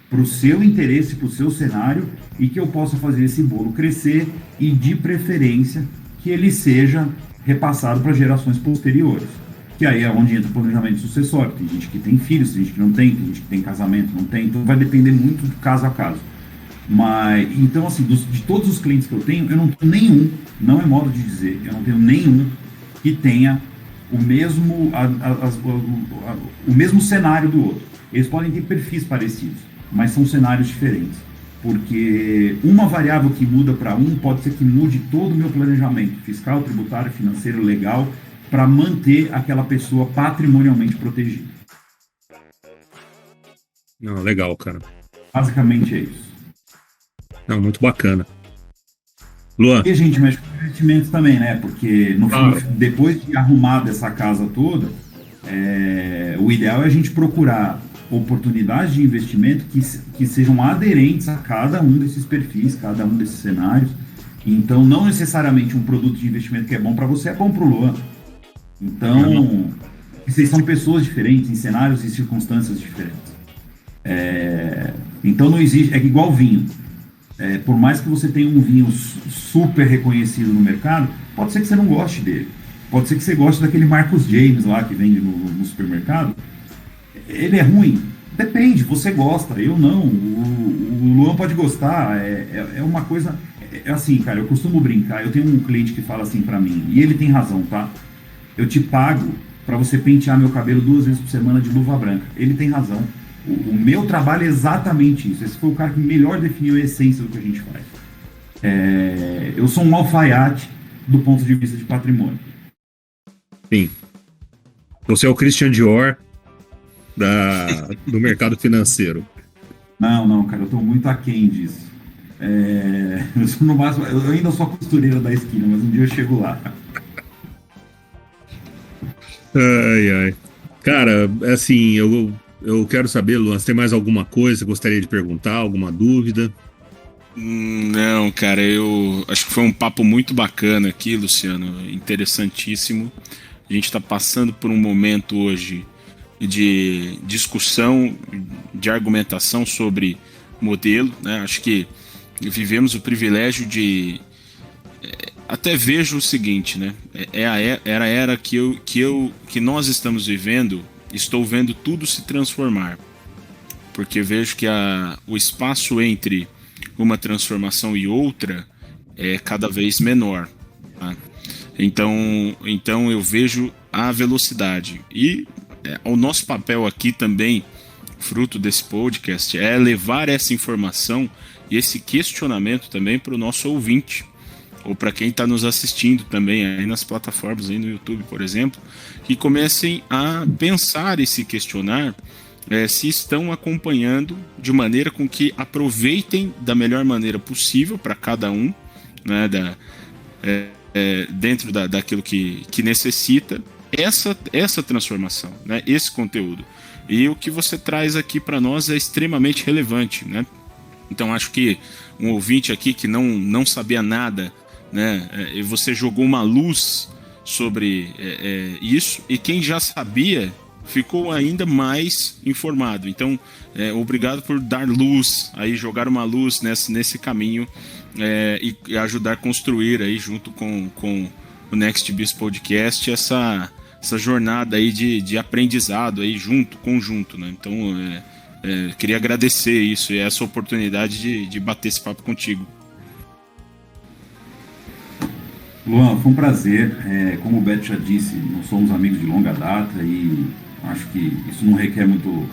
para o seu interesse, para o seu cenário, e que eu possa fazer esse bolo crescer e, de preferência, que ele seja repassado para gerações posteriores. Que aí é onde entra o planejamento sucessório. Tem gente que tem filhos, tem gente que não tem gente que tem casamento, não tem. Então vai depender muito do caso a caso. Mas, então, assim, de todos os clientes que eu não tenho nenhum, não é modo de dizer, eu não tenho nenhum que tenha o mesmo, o mesmo cenário do outro. Eles podem ter perfis parecidos, mas são cenários diferentes. Porque uma variável que muda para um pode ser que mude todo o meu planejamento fiscal, tributário, financeiro, legal, para manter aquela pessoa patrimonialmente protegida. Não, legal, cara. Basicamente é isso. Não, muito bacana. Luan. E a gente mexe com investimentos também, né? Porque no fim, depois de arrumar essa casa toda, o ideal é a gente procurar oportunidades de investimento que sejam aderentes a cada um desses perfis, cada um desses cenários. Então, não necessariamente um produto de investimento que é bom para você é bom para o Luan. Então, vocês são pessoas diferentes, em cenários e circunstâncias diferentes. Então, não existe. É igual vinho. Por mais que você tenha um vinho super reconhecido no mercado, pode ser que você não goste dele. Pode ser que você goste daquele Marcus James lá que vende no supermercado. Ele é ruim? Depende, você gosta, eu não. O Luan pode gostar. É uma coisa. É assim, cara, eu costumo brincar. Eu tenho um cliente que fala assim pra mim, e ele tem razão, tá? Eu te pago pra você pentear meu cabelo 2 vezes por semana de luva branca. Ele tem razão. O meu trabalho é exatamente isso. Esse foi o cara que melhor definiu a essência do que a gente faz. Eu sou um alfaiate do ponto de vista de patrimônio. Sim. Você é o Christian Dior do mercado financeiro. Não, cara, eu tô muito aquém disso. Eu sou no máximo, eu ainda sou a costureira da esquina, mas um dia eu chego lá. Ai. Cara, assim, eu quero saber, Luan, se tem mais alguma coisa que você gostaria de perguntar, alguma dúvida? Não, cara, eu acho que foi um papo muito bacana aqui, Luciano, interessantíssimo. A gente está passando por um momento hoje de discussão, de argumentação sobre modelo, né? Acho que vivemos o privilégio de... Até vejo o seguinte, né? Era a era que nós estamos vivendo, estou vendo tudo se transformar. Porque vejo que o espaço entre uma transformação e outra é cada vez menor. Tá? Então eu vejo a velocidade. E o nosso papel aqui também, fruto desse podcast, é levar essa informação e esse questionamento também para o nosso ouvinte, ou para quem está nos assistindo também aí nas plataformas, aí no YouTube, por exemplo, que comecem a pensar e se questionar se estão acompanhando de maneira com que aproveitem da melhor maneira possível para cada um, né, dentro daquilo que necessita essa transformação, né, esse conteúdo. E o que você traz aqui para nós é extremamente relevante, né? Então acho que um ouvinte aqui que não sabia nada, né, e você jogou uma luz sobre isso, e quem já sabia ficou ainda mais informado. Então, obrigado por dar luz, aí jogar uma luz nesse caminho e ajudar a construir aí junto com o Next Biz Podcast essa jornada aí de aprendizado aí conjunto, né? Então, queria agradecer isso e essa oportunidade de bater esse papo contigo. Luan, foi um prazer. Como o Beto já disse, nós somos amigos de longa data e acho que isso não requer muito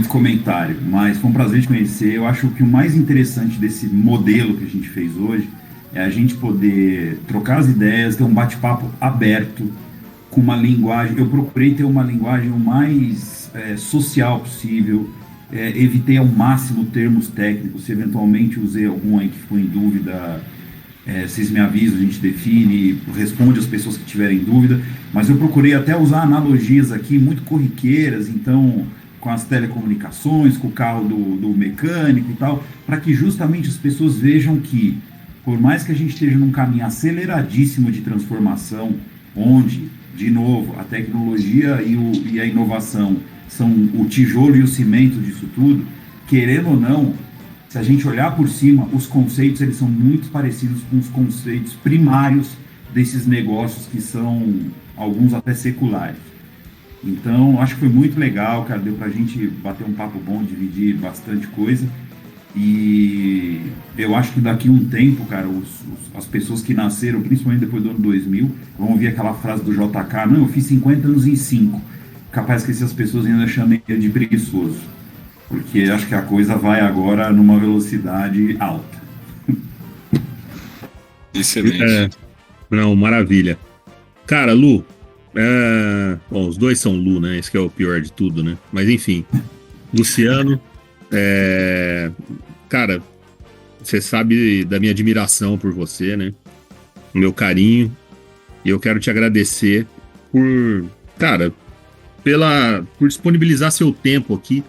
comentário, mas foi um prazer te conhecer. Eu acho que o mais interessante desse modelo que a gente fez hoje é a gente poder trocar as ideias, ter um bate-papo aberto, com uma linguagem. Eu procurei ter uma linguagem o mais social possível, evitei ao máximo termos técnicos. Se eventualmente usei algum aí que ficou em dúvida, vocês me avisam, a gente define, responde as pessoas que tiverem dúvida, mas eu procurei até usar analogias aqui muito corriqueiras, então com as telecomunicações, com o carro do mecânico e tal, para que justamente as pessoas vejam que, por mais que a gente esteja num caminho aceleradíssimo de transformação, onde, de novo, a tecnologia e a inovação são o tijolo e o cimento disso tudo, querendo ou não, se a gente olhar por cima, os conceitos eles são muito parecidos com os conceitos primários desses negócios que são, alguns até seculares. Então, acho que foi muito legal, cara, deu pra gente bater um papo bom, dividir bastante coisa. E eu acho que daqui a um tempo, cara, as pessoas que nasceram, principalmente depois do ano 2000, vão ouvir aquela frase do JK: não, eu fiz 50 anos em 5. Capaz que essas pessoas ainda chamem ele de preguiçoso. Porque acho que a coisa vai agora numa velocidade alta. Excelente. Não, maravilha. Cara, Lu, bom, os dois são Lu, né? Esse que é o pior de tudo, né? Mas enfim, Luciano, cara, você sabe da minha admiração por você, né? O meu carinho. E eu quero te agradecer por, cara, por disponibilizar seu tempo aqui.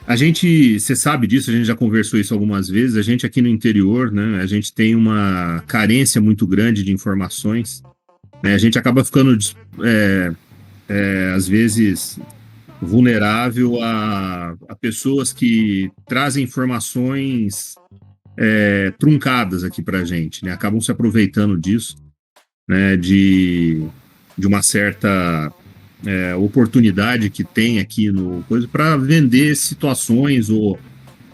Você sabe disso, a gente já conversou isso algumas vezes. A gente aqui no interior, né? A gente tem uma carência muito grande de informações, né? A gente acaba ficando, às vezes, vulnerável a pessoas que trazem informações truncadas aqui pra gente, né? Acabam se aproveitando disso, né? De uma certa oportunidade que tem aqui no coisa para vender situações ou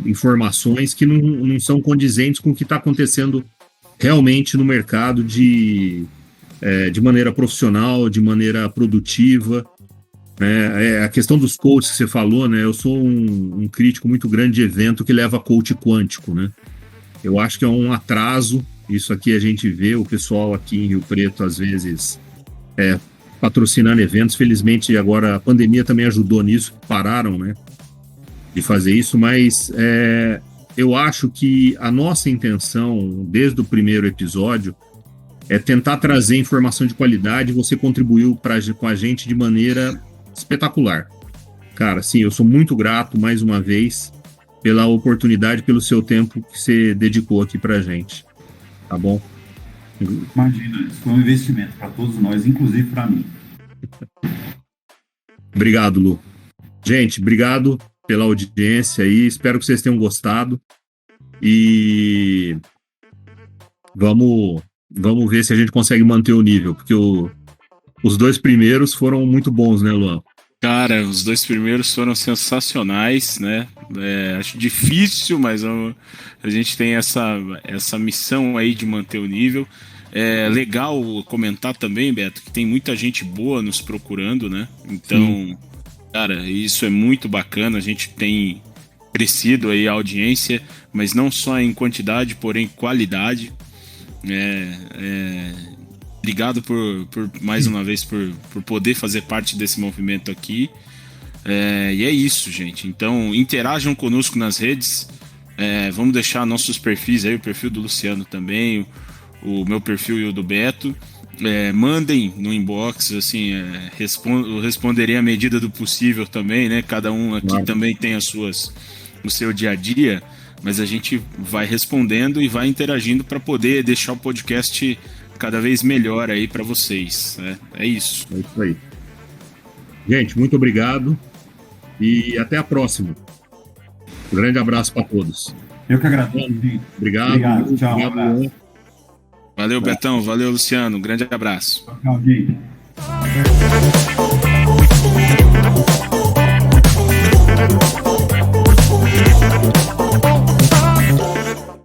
informações que não são condizentes com o que está acontecendo realmente no mercado de maneira profissional, de maneira produtiva. A questão dos coaches que você falou, né? Eu sou um crítico muito grande de evento que leva coach quântico, né? Eu acho que é um atraso. Isso aqui a gente vê, o pessoal aqui em Rio Preto, às vezes, patrocinando eventos. Felizmente, agora a pandemia também ajudou nisso, pararam, né, de fazer isso, mas eu acho que a nossa intenção, desde o primeiro episódio, é tentar trazer informação de qualidade. Você contribuiu com a gente de maneira espetacular. Cara, sim, eu sou muito grato, mais uma vez, pela oportunidade, pelo seu tempo que você dedicou aqui pra gente. Tá bom? Imagina, isso foi um investimento para todos nós, inclusive para mim. Obrigado, Lu. Gente, obrigado pela audiência aí. Espero que vocês tenham gostado. E vamos ver se a gente consegue manter o nível, porque os dois primeiros foram muito bons, né, Luan? Cara, os dois primeiros foram sensacionais, né? Acho difícil, mas a gente tem essa missão aí de manter o nível. É legal comentar também, Beto, que tem muita gente boa nos procurando, né? Então, cara, isso é muito bacana. A gente tem crescido aí a audiência, mas não só em quantidade, porém qualidade. Obrigado por mais uma vez por poder fazer parte desse movimento aqui. E é isso, gente. Então, interajam conosco nas redes. Vamos deixar nossos perfis aí, o perfil do Luciano também, o meu perfil e o do Beto. Mandem no inbox, assim, eu responderei à medida do possível também, né? Cada um aqui também tem o seu dia a dia, mas a gente vai respondendo e vai interagindo para poder deixar o podcast cada vez melhor aí para vocês, né? É isso. É isso aí. Gente, muito obrigado e até a próxima. Um grande abraço para todos. Eu que agradeço. Obrigado. Tchau, um abraço. Valeu, Betão. Valeu, Luciano. Um grande abraço. Tchau, gente.